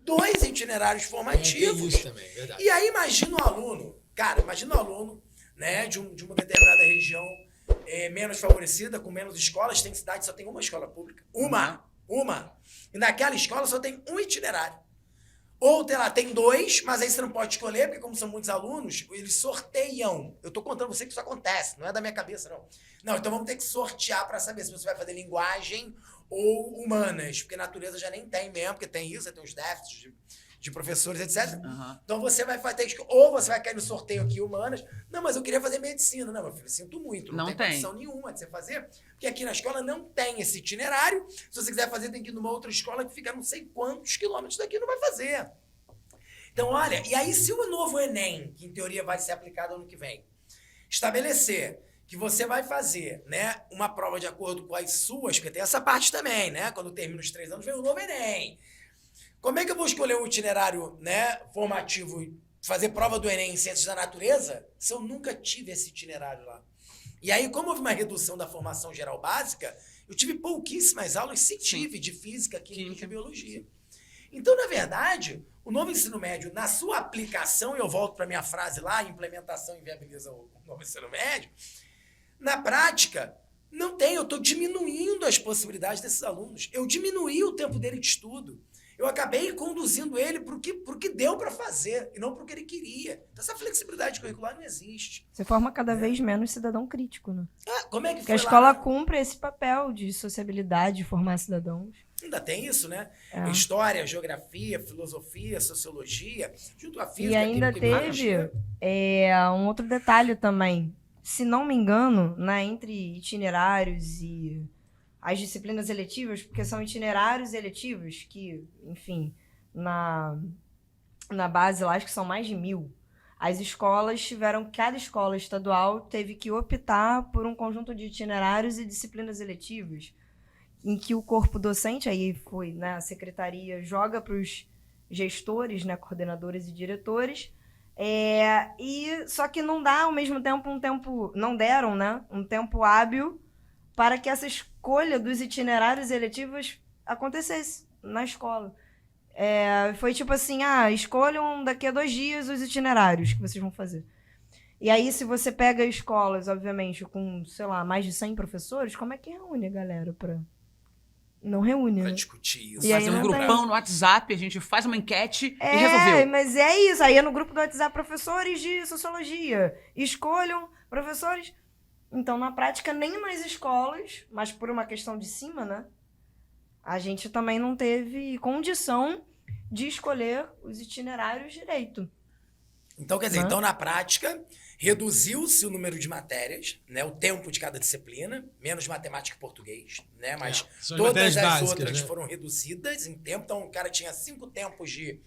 2 itinerários formativos. Isso também, verdade. E aí imagina o aluno, né, de uma determinada região menos favorecida, com menos escolas, tem cidade que só tem uma escola pública. Uma. E naquela escola só tem um itinerário. Ou, tem 2, mas aí você não pode escolher, porque como são muitos alunos, eles sorteiam. Eu tô contando pra você que isso acontece, não é da minha cabeça, não. Não, então vamos ter que sortear para saber se você vai fazer linguagem ou humanas, porque natureza já nem tem mesmo, porque tem isso, tem os déficits de professores, etc. Então você vai fazer, ou você vai cair no sorteio aqui, humanas. Não, mas eu queria fazer medicina. Não, meu filho, sinto muito, não tem condição nenhuma de você fazer, porque aqui na escola não tem esse itinerário. Se você quiser fazer, tem que ir numa outra escola que fica não sei quantos quilômetros daqui, não vai fazer. Então, olha, e aí se o novo Enem, que em teoria vai ser aplicado ano que vem, estabelecer que você vai fazer, né, uma prova de acordo com as suas, porque tem essa parte também, né? Quando termina os 3 anos, vem o novo Enem. Como é que eu vou escolher um itinerário, né, formativo e fazer prova do Enem em Ciências da Natureza se eu nunca tive esse itinerário lá? E aí, como houve uma redução da formação geral básica, eu tive pouquíssimas aulas, se tive, de física, química e biologia. Então, na verdade, o novo ensino médio, na sua aplicação, e eu volto para minha frase lá, implementação inviabiliza o novo ensino médio, na prática, não tem, eu estou diminuindo as possibilidades desses alunos. Eu diminuí o tempo dele de estudo. Eu acabei conduzindo ele para o que deu para fazer, e não para o que ele queria. Então, essa flexibilidade curricular não existe. Você forma cada vez menos cidadão crítico, né? Como é que Porque foi a escola lá? cumpre esse papel de sociabilidade, de formar cidadãos. Ainda tem isso, né? História, geografia, filosofia, sociologia, junto à física. E ainda teve um outro detalhe também. Se não me engano, né, entre itinerários e as disciplinas eletivas, porque são itinerários eletivos que, enfim, na base lá, acho que são mais de 1.000. As escolas cada escola estadual teve que optar por um conjunto de itinerários e disciplinas eletivas, em que o corpo docente, aí foi, né, a secretaria, joga para os gestores, né, coordenadores e diretores, e só que não dá ao mesmo tempo, não deram, né, um tempo hábil para que essa escolha dos itinerários eletivos acontecesse na escola. Foi tipo assim, escolham daqui a 2 dias os itinerários que vocês vão fazer. E aí, se você pega escolas, obviamente, com, sei lá, mais de 100 professores, como é que reúne a galera para... Não reúne, Pra né? discutir isso. E aí Fazer um não grupão no WhatsApp, a gente faz uma enquete e resolveu. Mas é isso. Aí no grupo do WhatsApp, professores de sociologia. Escolham professores. Então, na prática, nem nas escolas, mas por uma questão de cima, né? A gente também não teve condição de escolher os itinerários direito. Então, quer dizer, na prática, reduziu-se o número de matérias, né, o tempo de cada disciplina, menos matemática e português, né, mas todas as básicas, outras, né, foram reduzidas em tempo. Então, o cara tinha 5 tempos de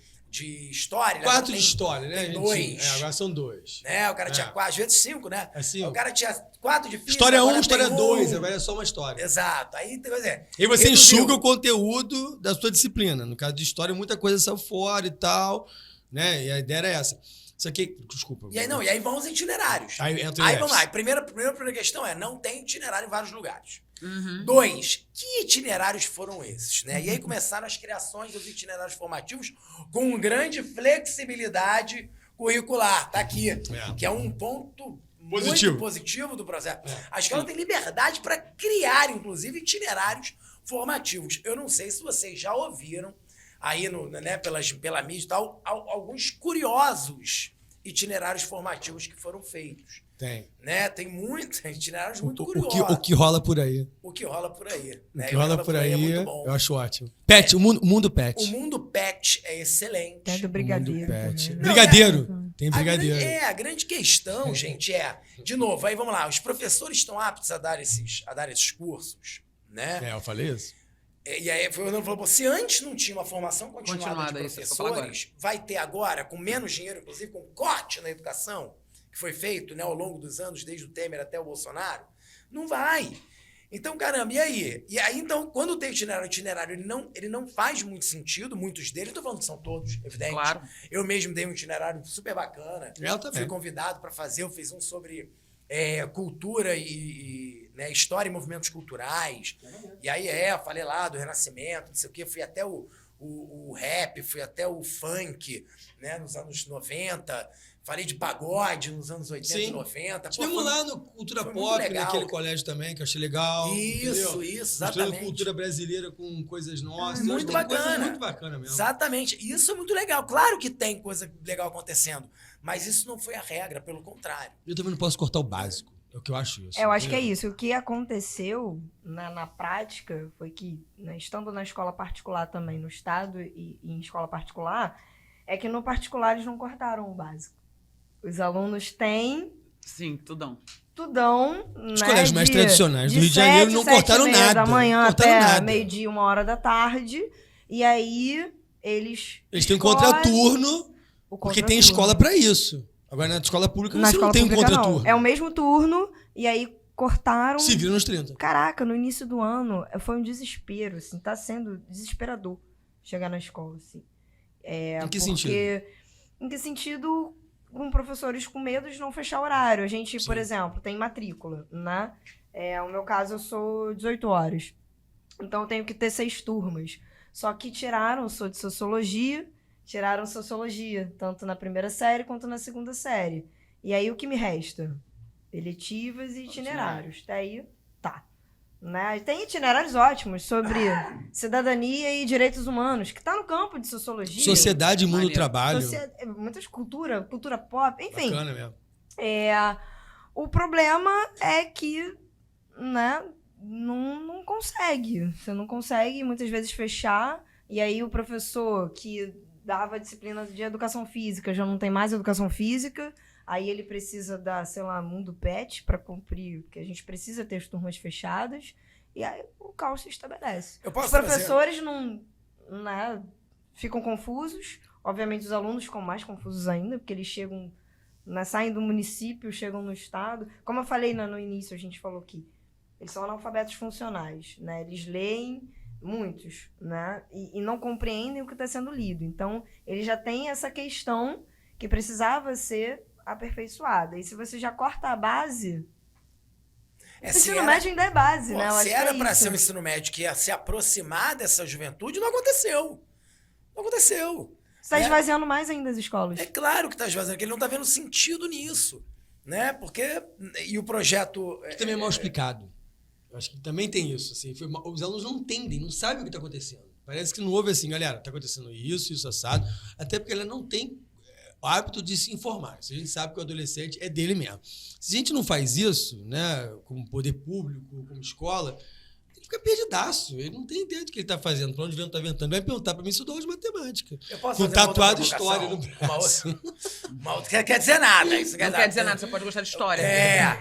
história. 4 de história, né? Tem 2. Agora são 2. Né, o cara tinha 4, às vezes 5, né? Assim, o cara tinha 4 de física. História 1, agora história tem 2, agora é só uma história. Exato. Aí, quer dizer, E você reduziu. enxuga o conteúdo da sua disciplina. No caso de história, muita coisa saiu fora e tal, né? E a ideia era essa. Isso aqui, desculpa. E aí vão os itinerários. Aí vamos lá. A primeira questão não tem itinerário em vários lugares. Uhum. 2, que itinerários foram esses? Né? E aí começaram as criações dos itinerários formativos com grande flexibilidade curricular. Tá aqui. Que é um ponto muito positivo do processo. A escola tem liberdade para criar, inclusive, itinerários formativos. Eu não sei se vocês já ouviram aí pela mídia e tal, alguns curiosos itinerários formativos que foram feitos. Tem. Né? Tem muitos itinerários muito curiosos. O que rola por aí. O que rola por aí. O que rola por aí, é muito bom. eu acho ótimo. Pet, o mundo pet. O mundo pet é excelente. É do brigadeiro. Pet. Também. Brigadeiro. Tem brigadeiro. A grande questão, gente, de novo, aí vamos lá, os professores estão aptos a dar esses cursos, né? Eu falei isso? E aí foi o Orlando falou, se antes não tinha uma formação continuada de isso, vou falar professores, vai ter agora, com menos dinheiro, inclusive com corte na educação, que foi feito, né, ao longo dos anos, desde o Temer até o Bolsonaro, não vai. Então, caramba, e aí? E aí, então, quando tem itinerário ele não faz muito sentido, muitos deles, não tô falando que são todos, evidente. Claro. Eu mesmo dei um itinerário super bacana. Eu também. Fui convidado para fazer, eu fiz um sobre cultura e né, história e movimentos culturais. E aí falei lá do Renascimento, não sei o quê, fui até o rap, fui até o funk, né, nos anos 90. Falei de pagode nos anos 80 e 90. Estivemos lá no Cultura foi muito Pop, legal. naquele colégio também, que eu achei legal. Isso, entendeu? exatamente. Mostrando cultura brasileira com coisas nossas. Muito Eu acho que tem coisa bacana. muito bacana mesmo. Exatamente. Isso é muito legal. Claro que tem coisa legal acontecendo, mas isso não foi a regra, pelo contrário. Eu também não posso cortar o básico. É o que eu acho isso. Eu acho que é isso. O que aconteceu na prática foi que, né, estando na escola particular também, no estado e em escola particular, é que no particular eles não cortaram o básico. Os alunos têm Sim, tudão. tudão, Os né, colégios mais tradicionais do Rio de Janeiro não cortaram 7h30 nada. da manhã Cortaram até nada. meio-dia, 1h da tarde. E aí eles Eles têm escolhem contraturno, o porque tem contraturno. escola pra isso. Agora, na escola pública, Na você escola não tem um pública, contraturno. não. É o mesmo turno, e aí cortaram. Se vira nos 30. Caraca, no início do ano foi um desespero, assim, tá sendo desesperador chegar na escola, assim. Em que porque... sentido? Em que sentido? Com professores com medo de não fechar horário. A gente, Sim. por exemplo, tem matrícula, né? No meu caso, eu sou 18 horas. Então, eu tenho que ter 6 turmas. Só que eu sou de sociologia, tiraram sociologia, tanto na primeira série quanto na segunda série. E aí, o que me resta? Eletivas e itinerários. Até aí, tá. Né? Tem itinerários ótimos sobre cidadania e direitos humanos, que tá no campo de sociologia. Sociedade e mundo do Maneiro. trabalho. Muitas cultura pop, enfim. Bacana mesmo. O problema é que, né, não consegue. Você não consegue muitas vezes fechar, e aí o professor que dava disciplina de educação física já não tem mais educação física, aí ele precisa dar, sei lá, mundo pet para cumprir, porque a gente precisa ter as turmas fechadas, e aí o caos se estabelece. Eu posso Os professores não, né, ficam confusos, obviamente os alunos ficam mais confusos ainda, porque eles chegam, né, saem do município, chegam no estado. Como eu falei no início, a gente falou que eles são analfabetos funcionais, né? Eles leem muitos, né? E não compreendem o que está sendo lido. Então, eles já têm essa questão que precisava ser aperfeiçoada. E se você já corta a base, o ensino médio ainda é base, né? Eu acho Se que era é para isso. ser um ensino médio que ia se aproximar dessa juventude, não aconteceu. Não aconteceu. Você está esvaziando mais ainda as escolas. É claro que está esvaziando, porque ele não está vendo sentido nisso. Né? Porque. E o projeto. Que também é mal explicado. Eu acho que também tem isso. Assim, os alunos não entendem, não sabem o que está acontecendo. Parece que não houve assim, galera, está acontecendo isso, assado. Até porque ela não tem o hábito de se informar. Se a gente sabe que o adolescente é dele mesmo. Se a gente não faz isso, né, como poder público, como escola, ele fica perdidaço. Ele não tem ideia do que ele está fazendo, para onde o vento está ventando. Vai perguntar para mim se eu dou aula de matemática. Eu posso Com fazer uma outra tatuado provocação? história no braço. Uma outra, quer dizer nada. Isso Não quer dizer nada, você pode gostar de história.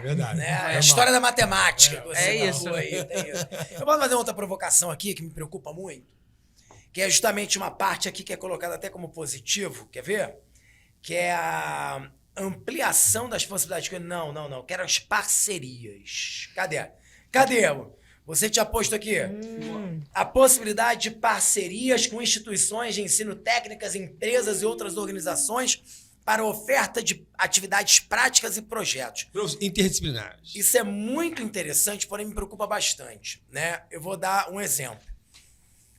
Verdade. Né? É A história da matemática. que você É falou isso. aí, tem isso. Eu posso fazer outra provocação aqui que me preocupa muito, que é justamente uma parte aqui que é colocada até como positivo, quer ver? Que é a ampliação das possibilidades. Não. Quero as parcerias. Cadê? Você tinha posto aqui a possibilidade de parcerias com instituições de ensino técnicas, empresas e outras organizações para oferta de atividades práticas e projetos. Interdisciplinares. Isso é muito interessante, porém me preocupa bastante, né? Eu vou dar um exemplo.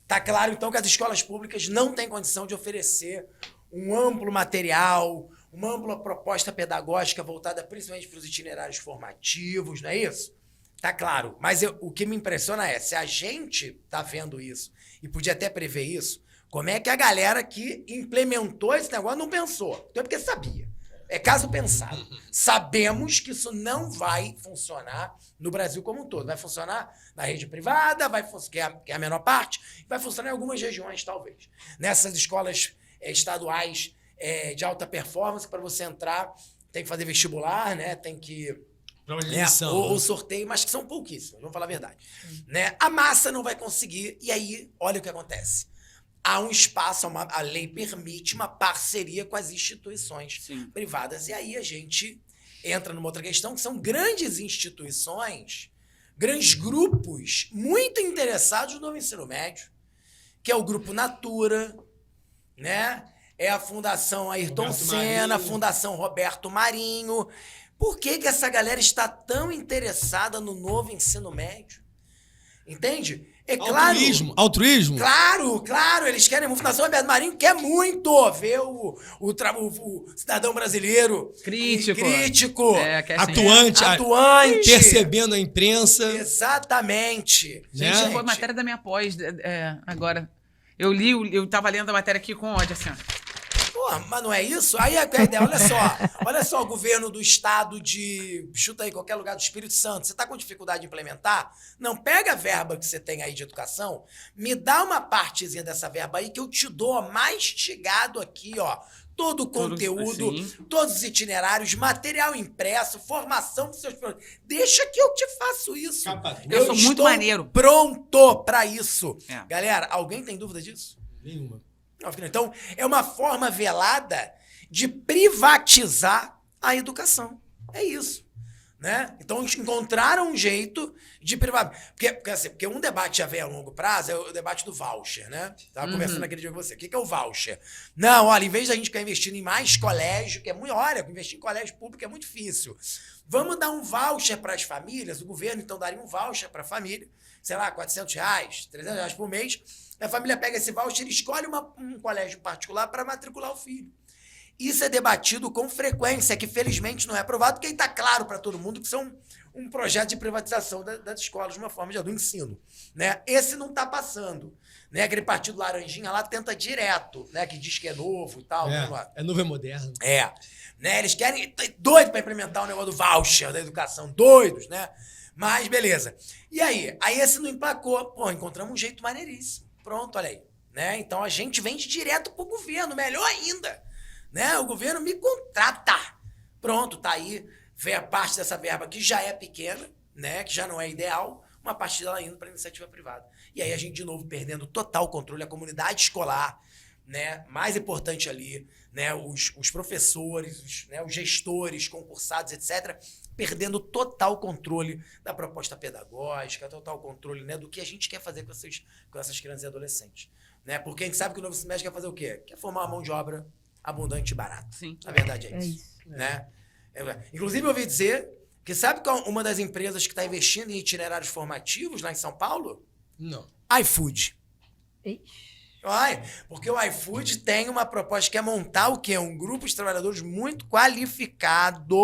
Tá claro, então, que as escolas públicas não têm condição de oferecer um amplo material, uma ampla proposta pedagógica voltada principalmente para os itinerários formativos, não é isso? Tá claro. Mas o que me impressiona é, se a gente tá vendo isso e podia até prever isso, como é que a galera que implementou esse negócio não pensou? Então é porque sabia. É caso pensado. Sabemos que isso não vai funcionar no Brasil como um todo. Vai funcionar na rede privada, que é a menor parte, vai funcionar em algumas regiões, talvez. Nessas escolas estaduais de alta performance, para você entrar, tem que fazer vestibular, né? Tem que Prova de né? admissão, Ou né? sorteio, mas que são pouquíssimas, vamos falar a verdade. Né? A massa não vai conseguir, e aí, olha o que acontece. Há um espaço, a lei permite uma parceria com as instituições Sim. privadas. E aí a gente entra numa outra questão, que são grandes instituições, grandes grupos muito interessados no novo ensino médio, que é o Grupo Natura, né? É a Fundação Ayrton Roberto Senna, a Marinho. Fundação Roberto Marinho. Por que essa galera está tão interessada no novo ensino médio? Entende? É claro. Altruísmo. Claro, eles querem. A Fundação Roberto Marinho quer muito ver o cidadão brasileiro Crítico. É, que é assim. atuante. Percebendo a imprensa. Exatamente. Né? Gente, foi matéria da minha pós, agora. Eu tava lendo a matéria aqui com ódio, assim, ó. Pô, mas não é isso? Aí a ideia, olha só o governo do estado de, chuta aí, qualquer lugar do Espírito Santo, você tá com dificuldade de implementar? Não, pega a verba que você tem aí de educação, me dá uma partezinha dessa verba aí que eu te dou, ó, mastigado aqui, ó, todo o conteúdo, todos os itinerários, material impresso, formação dos seus produtos. Deixa que eu te faço isso. Eu sou muito maneiro. Pronto pra isso. É. Galera, alguém tem dúvida disso? Nenhuma. Então, é uma forma velada de privatizar a educação. É isso. Né? Então, encontraram um jeito de privatizar. Porque um debate já vem a longo prazo é o debate do voucher, né? Tava conversando aquele dia com você. O que é o voucher? Não, olha, em vez da gente ficar investindo em mais colégio, que é muito... Olha, investir em colégio público é muito difícil. Vamos dar um voucher para as famílias. O governo, então, daria um voucher para a família. Sei lá, R$400, R$300 por mês. A família pega esse voucher e escolhe um colégio particular para matricular o filho. Isso é debatido com frequência, que felizmente não é aprovado, porque aí está claro para todo mundo que são um projeto de privatização das escolas de uma forma geral, do ensino. Né? Esse não está passando. Né? Aquele partido laranjinha lá tenta direto, né? Que diz que é novo e tal. É novo, é moderno. Né? Eles querem... Doido para implementar o negócio do voucher da educação. Doidos, né? Mas beleza. E aí? Aí esse não emplacou. Pô, encontramos um jeito maneiríssimo. Pronto, olha aí. Né? Então a gente vende direto pro governo, melhor ainda. Né? O governo me contrata. Pronto, tá aí. Vem a parte dessa verba que já é pequena, né? Que já não é ideal, uma parte dela indo para iniciativa privada. E aí a gente, de novo, perdendo total controle, a comunidade escolar, né? Mais importante ali, né? Os professores, né? Os gestores, concursados, etc., perdendo total controle da proposta pedagógica, total controle, né? Do que a gente quer fazer com essas crianças e adolescentes. Né? Porque a gente sabe que o novo ensino médio quer fazer o quê? Quer formar uma mão de obra abundante e barata. Sim. Na verdade é isso. Né? Inclusive, eu ouvi dizer que sabe qual uma das empresas que está investindo em itinerários formativos lá em São Paulo? Não. iFood. Porque o iFood tem uma proposta que é montar o quê? Um grupo de trabalhadores muito qualificado,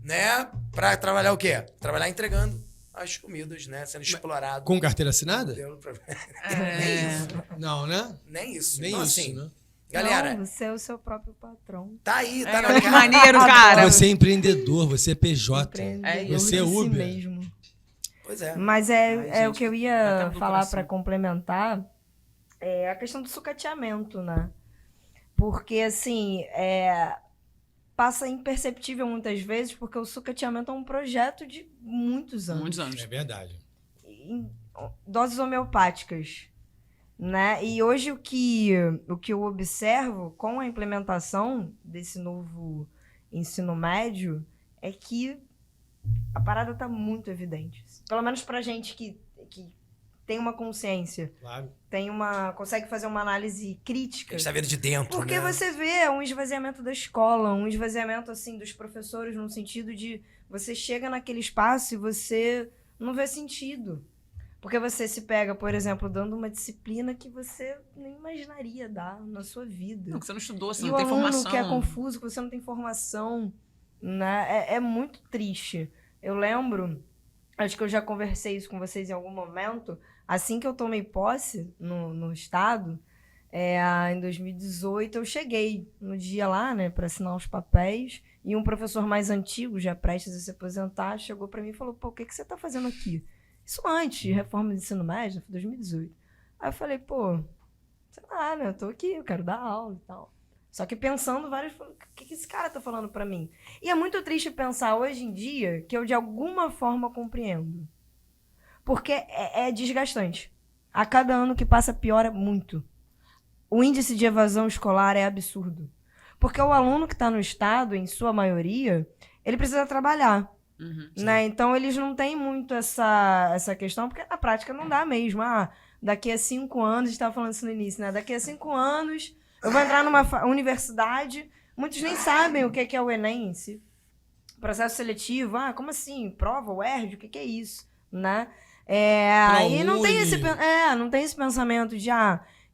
né? Para trabalhar o quê? Trabalhar entregando as comidas, né? Sendo explorado. Com carteira assinada? Nem isso. Não, né? Nem isso. Nem então, isso, assim, né? galera, Não, você é o seu próprio patrão. tá aí, tá É, na olha que cara. maneiro, cara. Você é empreendedor, você é PJ. Empreendedor Você é de si Uber. mesmo. Pois é. Mas Ai, o gente, que eu vai ia até no falar coração. para complementar é a questão do sucateamento, né? Porque, assim, passa imperceptível muitas vezes, porque o sucateamento é um projeto de muitos anos. Muitos anos. É verdade. Em doses homeopáticas, né? E hoje o que eu observo com a implementação desse novo ensino médio é que a parada está muito evidente. Pelo menos pra gente que tem uma consciência, Claro. consegue fazer uma análise A crítica. gente tá vendo de dentro, Porque né? você vê um esvaziamento da escola, um esvaziamento assim dos professores, no sentido de você chega naquele espaço e você não vê sentido. Porque você se pega, por exemplo, dando uma disciplina que você nem imaginaria dar na sua vida. Não, que você não estudou, você E não o tem aluno formação. que é confuso, que você não tem formação, né? É muito triste. Eu lembro, acho que eu já conversei isso com vocês em algum momento, assim que eu tomei posse no estado, em 2018, eu cheguei no dia lá, né, para assinar os papéis, e um professor mais antigo, já prestes a se aposentar, chegou para mim e falou: pô, o que você tá fazendo aqui? Isso antes de reforma do ensino médio, foi 2018. Aí eu falei: pô, sei lá, né, eu tô aqui, eu quero dar aula e tal. Só que pensando vários... O que esse cara tá falando pra mim? E é muito triste pensar hoje em dia que eu, de alguma forma, compreendo. Porque é desgastante. A cada ano que passa, piora muito. O índice de evasão escolar é absurdo. Porque o aluno que está no estado, em sua maioria, ele precisa trabalhar. Né? Então, eles não têm muito essa questão, porque na prática não dá mesmo. Daqui a 5 anos, a gente estava falando isso no início, né? Daqui a 5 anos, eu vou entrar numa universidade. Muitos nem sabem o que é o Enem, processo seletivo. Como assim? Prova, UERJ, o que é isso? Né? Aí não tem esse pensamento de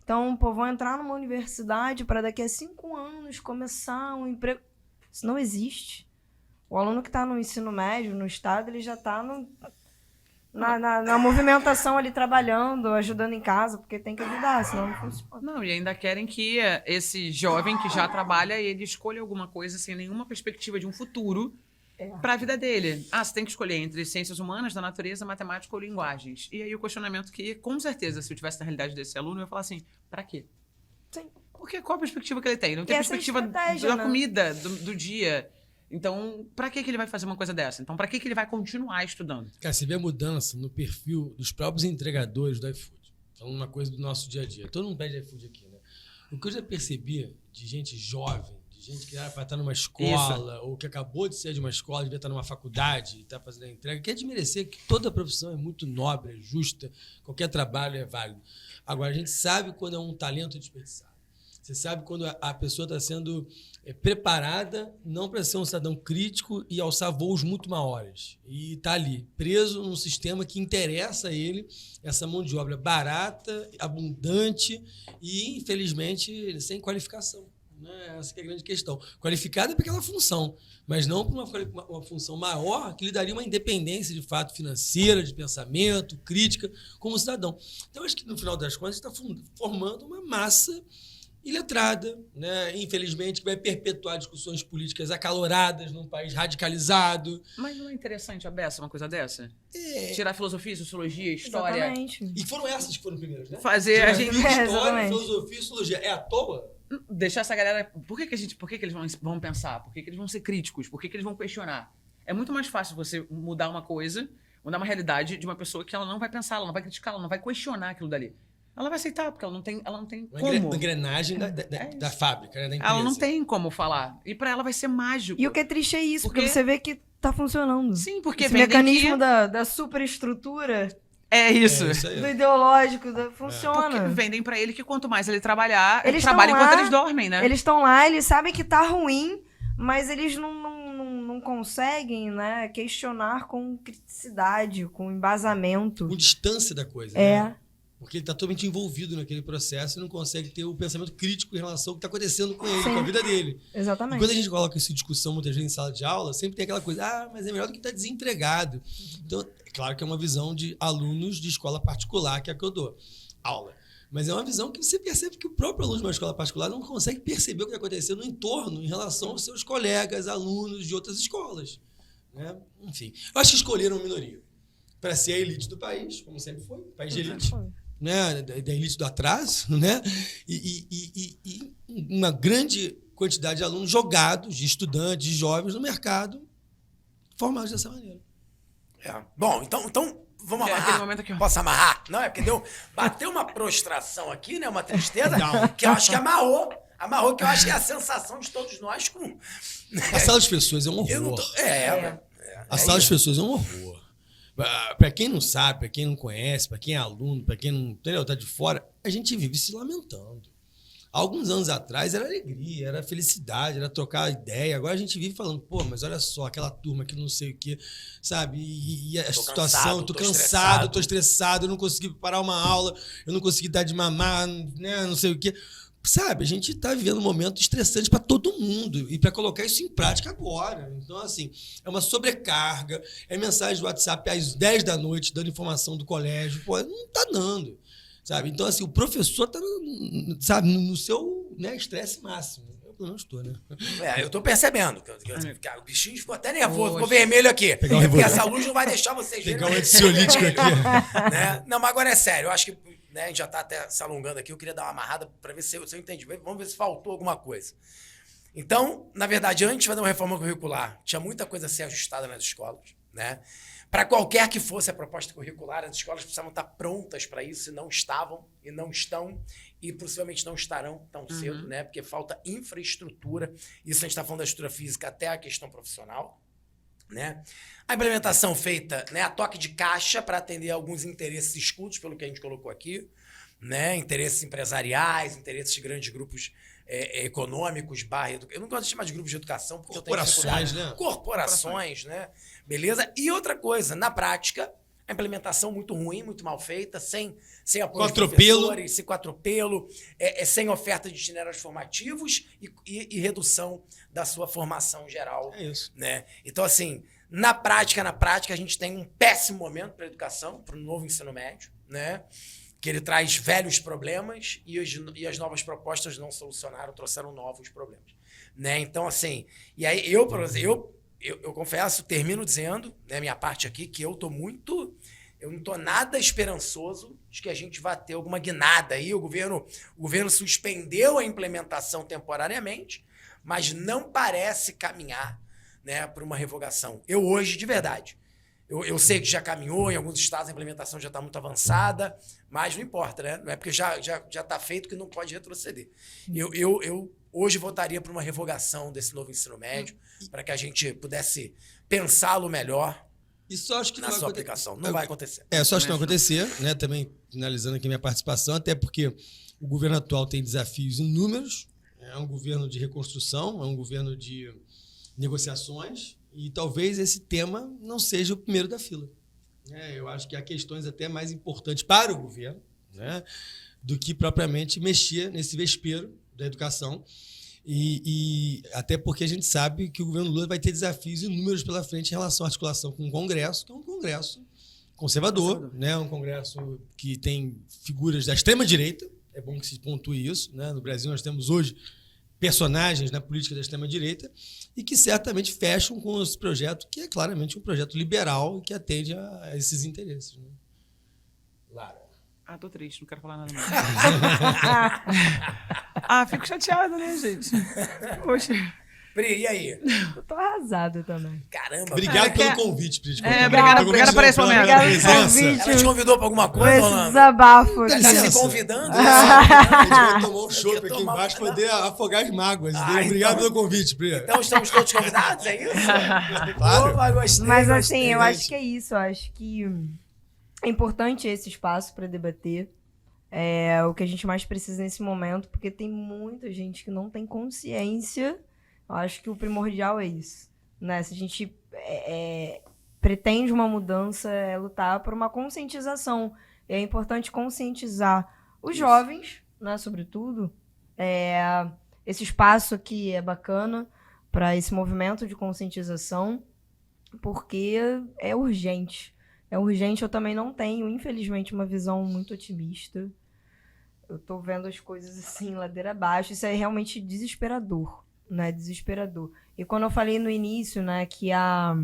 então, pô, vou entrar numa universidade para daqui a 5 anos começar um emprego. Isso não existe. O aluno que está no ensino médio, no estado, ele já está na movimentação ali, trabalhando, ajudando em casa, porque tem que ajudar, senão não funciona. Não, e ainda querem que esse jovem que já trabalha, ele escolha alguma coisa sem nenhuma perspectiva de um futuro para a vida dele. Você tem que escolher entre ciências humanas, da natureza, matemática ou linguagens. E aí o questionamento que, com certeza, se eu tivesse na realidade desse aluno, eu ia falar assim, para quê? Sim. Porque qual a perspectiva que ele tem? Não tem perspectiva da comida, do dia. Então, para que ele vai fazer uma coisa dessa? Então, para que ele vai continuar estudando? Cara, você vê a mudança no perfil dos próprios entregadores do iFood. Falando uma coisa do nosso dia a dia. Todo mundo pede iFood aqui, né? O que eu já percebi de gente jovem, gente que era para estar numa escola, ou que acabou de sair de uma escola, devia estar numa faculdade e está fazendo a entrega, quer desmerecer que toda profissão é muito nobre, é justa, qualquer trabalho é válido. Agora, a gente sabe quando é um talento desperdiçado. Você sabe quando a pessoa está sendo preparada não para ser um cidadão crítico e alçar voos muito maiores. E está ali, preso num sistema que interessa a ele, essa mão de obra barata, abundante e, infelizmente, sem qualificação. Essa que é a grande questão. Qualificada para aquela função, mas não para uma função maior que lhe daria uma independência de fato financeira, de pensamento, crítica, como cidadão. Então, acho que no final das contas está formando uma massa iletrada, né? Infelizmente, que vai perpetuar discussões políticas acaloradas num país radicalizado. Mas não é interessante a beça uma coisa dessa? Tirar filosofia, sociologia, história. Exatamente. E foram essas que foram primeiras, né? Fazer a gente... História, filosofia e sociologia. É à toa? Deixar essa galera... Por que eles vão pensar? Por que eles vão ser críticos? Por que eles vão questionar? É muito mais fácil você mudar uma coisa, mudar uma realidade de uma pessoa que ela não vai pensar, ela não vai criticar, ela não vai questionar aquilo dali. Ela vai aceitar, porque ela não tem como. Uma engrenagem da fábrica, né? Da empresa. Ela não tem como falar. E pra ela vai ser mágico. E o que é triste é isso, porque você vê que tá funcionando. Sim, porque esse mecanismo da superestrutura... É isso. Do ideológico, funciona. Porque vendem pra ele que quanto mais ele trabalhar, eles ele trabalha enquanto eles dormem, né? Eles estão lá, eles sabem que tá ruim, mas eles não conseguem, né, questionar com criticidade, com embasamento. Com distância da coisa, né? Porque ele está totalmente envolvido naquele processo e não consegue ter o pensamento crítico em relação ao que está acontecendo com ele, com a vida dele. Exatamente. E quando a gente coloca isso em discussão muitas vezes em sala de aula, sempre tem aquela coisa, mas é melhor do que estar desempregado. Então, é claro que é uma visão de alunos de escola particular, que é a que eu dou aula. Mas é uma visão que você percebe que o próprio aluno de uma escola particular não consegue perceber o que está acontecendo no entorno em relação aos seus colegas, alunos de outras escolas. Né? Enfim, eu acho que escolheram uma minoria para ser a elite do país, como sempre foi, país de elite. Né, da elite do atraso, né? E uma grande quantidade de alunos jogados, de estudantes, de jovens no mercado, formados dessa maneira. Bom, então vamos amarrar. Aquele momento aqui, ó. Posso amarrar? Não, é porque bateu uma prostração aqui, né? Uma tristeza, que eu acho que amarrou, que eu acho que é a sensação de todos nós com... A sala de pessoas é um horror. A sala de pessoas é um horror. Para quem não sabe, para quem não conhece, para quem é aluno, para quem não tá de fora, a gente vive se lamentando. Há alguns anos atrás era alegria, era felicidade, era trocar ideia. Agora a gente vive falando, mas olha só, aquela turma que não sei o quê, sabe? E a situação, tô cansado, tô estressado, eu não consegui preparar uma aula, eu não consegui dar de mamar, né? Não sei o quê. Sabe, a gente está vivendo um momento estressante para todo mundo e para colocar isso em prática agora. Então, assim, é uma sobrecarga, é mensagem do WhatsApp às 10 da noite dando informação do colégio. Não está dando, sabe? Então, assim, o professor está no seu estresse máximo. Eu, pelo menos, estou, né? Eu estou percebendo. O bichinho ficou até nervoso, ficou vermelho aqui. Porque essa luz não vai deixar vocês verem. Pegar um ansiolítico aqui. Né? Não, mas agora é sério. Eu acho que né? A gente já está até se alongando aqui, eu queria dar uma amarrada para ver se eu entendi. Vamos ver se faltou alguma coisa. Então, na verdade, antes de fazer uma reforma curricular, tinha muita coisa a ser ajustada nas escolas, né? Para qualquer que fosse a proposta curricular, as escolas precisavam estar prontas para isso, e não estavam, e não estão, e possivelmente não estarão tão cedo, né? Porque falta infraestrutura. Isso a gente está falando da estrutura física até a questão profissional, né? A implementação feita, né, a toque de caixa para atender alguns interesses escusos, pelo que a gente colocou aqui, né? Interesses empresariais, interesses de grandes grupos econômicos, eu não gosto de chamar de grupos de educação, porque corporações, né? Corporações, né? Beleza? E outra coisa, na prática, a implementação muito ruim, muito mal feita, sem apoio dos professores, sem atropelo, sem oferta de itinerários formativos e redução da sua formação geral. É isso. Né? Então, assim, na prática, a gente tem um péssimo momento para a educação, para o novo ensino médio, né? Que ele traz velhos problemas e as novas propostas não solucionaram, trouxeram novos problemas. Né? Então, assim, e aí eu confesso, termino dizendo, né, minha parte aqui, que eu não estou nada esperançoso de que a gente vá ter alguma guinada aí. O governo suspendeu a implementação temporariamente, mas não parece caminhar, né, para uma revogação. Eu hoje, de verdade, eu sei que já caminhou, em alguns estados a implementação já está muito avançada, mas não importa, né? Não é porque já está feito que não pode retroceder. Eu hoje votaria por uma revogação desse novo ensino médio, para que a gente pudesse pensá-lo melhor Isso acho que na sua aplicação. Não vai acontecer. Só acho que não vai acontecer, né? Também finalizando aqui minha participação, até porque o governo atual tem desafios inúmeros, é um governo de reconstrução, é um governo de negociações, e talvez esse tema não seja o primeiro da fila. Eu acho que há questões até mais importantes para o governo, né, do que propriamente mexer nesse vespeiro da educação. E até porque a gente sabe que o governo Lula vai ter desafios inúmeros pela frente em relação à articulação com o Congresso, que é um Congresso conservador, né, um Congresso que tem figuras da extrema-direita, é bom que se pontue isso, né? No Brasil nós temos hoje personagens na política da extrema-direita e que certamente fecham com esse projeto, que é claramente um projeto liberal que atende a esses interesses. Né? Lara. Tô triste, não quero falar nada mais. Fico chateada, né, gente? Poxa. Pri, e aí? Eu tô arrasada também. Caramba. Obrigado pelo convite, Pri. Obrigada por esse momento. Obrigada pelo convite. Ela te convidou para alguma coisa, Esse Rolando? desabafo. Ela tá se licença. convidando? A gente vai tomar um chopp aqui tomar embaixo para poder afogar as mágoas. Então. Obrigado pelo convite, Pri. Então estamos todos convidados, é isso? Claro. Opa, gostei, Mas gostei. assim, eu acho que é isso. Eu acho que é importante esse espaço para debater. É o que a gente mais precisa nesse momento, porque tem muita gente que não tem consciência. Eu acho que o primordial é isso, né? Se a gente pretende uma mudança, é lutar por uma conscientização. E é importante conscientizar os jovens, né, sobretudo. Esse espaço aqui é bacana para esse movimento de conscientização, porque é urgente. É urgente, eu também não tenho, infelizmente, uma visão muito otimista. Eu tô vendo as coisas assim, ladeira abaixo. Isso é realmente desesperador, né? Desesperador. E quando eu falei no início, né, que a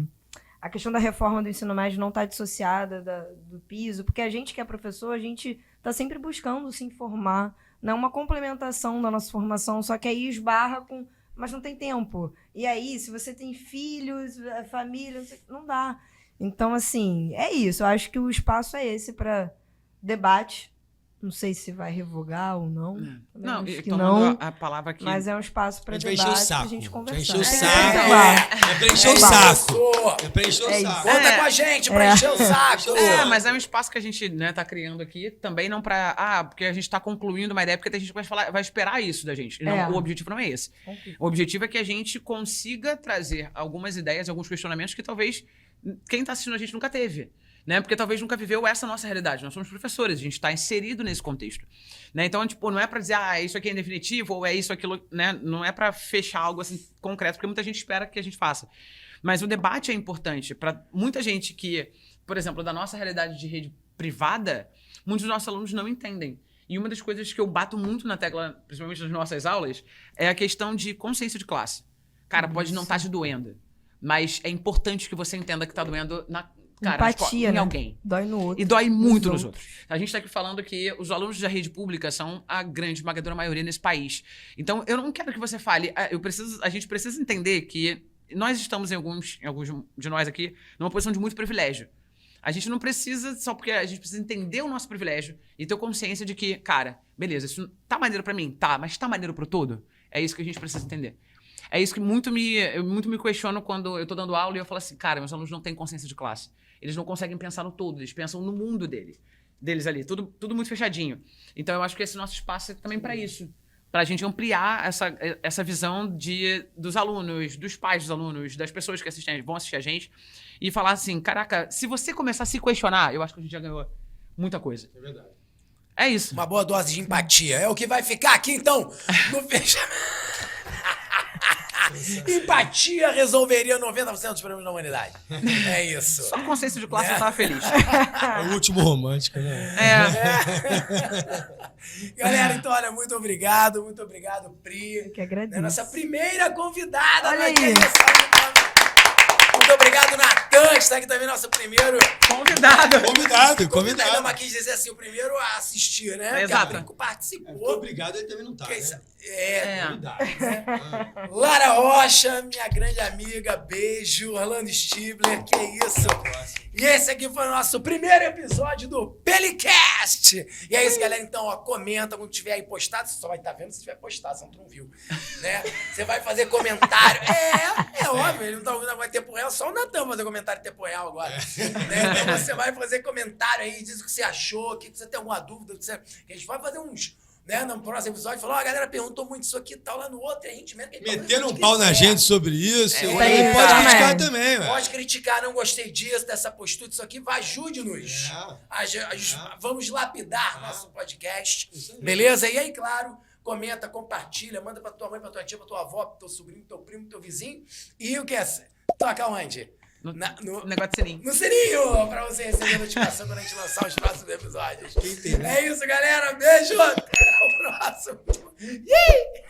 questão da reforma do ensino médio não está dissociada do piso, porque a gente que é professor, a gente está sempre buscando se informar, né? Uma complementação da nossa formação, só que aí esbarra com... Mas não tem tempo. E aí, se você tem filhos, família, não dá. Então, assim, é isso. Eu acho que o espaço é esse para debate. Não sei se vai revogar ou não. Não, acho que tomando não. a palavra aqui. Mas é um espaço para A gente vai debate, encher o saco. pra gente Vai conversar. encher o É, saco. é, É pra encher o saco. Isso. É pra encher o É saco. Conta com a gente pra encher o saco. Mas é um espaço que a gente, né, tá criando aqui também não pra... porque a gente tá concluindo uma ideia, porque a gente vai esperar isso da gente. E não, o objetivo não é esse. O objetivo é que a gente consiga trazer algumas ideias, alguns questionamentos que talvez quem tá assistindo a gente nunca teve. Né? Porque talvez nunca viveu essa nossa realidade. Nós somos professores, a gente está inserido nesse contexto. Né? Então, tipo, não é para dizer, isso aqui é definitivo, ou é isso, aquilo, né? Não é para fechar algo assim concreto, porque muita gente espera que a gente faça. Mas o debate é importante para muita gente que, por exemplo, da nossa realidade de rede privada, muitos dos nossos alunos não entendem. E uma das coisas que eu bato muito na tecla, principalmente nas nossas aulas, é a questão de consciência de classe. Cara, pode não estar te doendo, mas é importante que você entenda que está doendo cara, Empatia, em né? alguém. Dói no outro. E dói muito Nos nos outros. A gente está aqui falando que os alunos da rede pública são a grande esmagadora maioria nesse país. Então, eu não quero que você fale. A gente precisa entender que nós estamos, em alguns de nós aqui, numa posição de muito privilégio. A gente não precisa, só porque a gente precisa entender o nosso privilégio e ter consciência de que, cara, beleza, isso tá maneiro pra mim? Tá, mas tá maneiro pro todo? É isso que a gente precisa entender. É isso que eu muito me questiono quando eu tô dando aula e eu falo assim, cara, meus alunos não têm consciência de classe. Eles não conseguem pensar no todo, eles pensam no mundo deles ali, tudo muito fechadinho. Então eu acho que esse nosso espaço é também para isso, para a gente ampliar essa visão dos alunos, dos pais dos alunos, das pessoas que vão assistir a gente e falar assim, caraca, se você começar a se questionar, eu acho que a gente já ganhou muita coisa. É verdade. É isso. Uma boa dose de empatia. É o que vai ficar aqui, então, no fechamento. Empatia resolveria 90% dos problemas da humanidade. É isso. Só a consciência de classe eu tava feliz. É o último romântico, né? Galera, então, olha, muito obrigado, Pri. Eu que agradeço. É a nossa primeira convidada. Olha aqui aí. Muito obrigado, Natan, que está aqui também, nosso primeiro Convidado. Convidado. Não, mas quis dizer assim, o primeiro a assistir, né? Exato. Porque a Brinco participou. Muito obrigado, ele também não tá, Que né? isso- Convidado. Lara Rocha, minha grande amiga, beijo. Orlando Stibler, que isso. E esse aqui foi o nosso primeiro episódio do Pelicast. E é isso, galera. Então, ó, comenta quando tiver aí postado. Você só vai estar vendo se tiver postado, você não viu. Né? Você vai fazer comentário. É óbvio, ele não tá ouvindo agora em tempo real, só o Natan fazer comentário em tempo real agora. Né? Então você vai fazer comentário aí, diz o que você achou, o que você tem alguma dúvida. Que a gente vai fazer uns. Né, no próximo episódio, falou, a galera perguntou muito isso aqui e tal, lá no outro, e a gente mesmo... que a gente fala, Meteram a um gente pau na quiser. gente sobre isso. É, Ele pode é. criticar também, velho. Pode criticar, não gostei disso, dessa postura, disso aqui, ajude-nos. Vamos lapidar nosso podcast, Isso aí. beleza? E aí, claro, comenta, compartilha, manda pra tua mãe, pra tua tia, pra tua avó, pro teu sobrinho, pro teu primo, pro teu vizinho. E o que é? Toca onde? No Negócio de sininho. no sininho, pra você receber a notificação quando a gente lançar os próximos episódios. Quem tem, né? É isso, galera. Beijo. Até o próximo. Yay!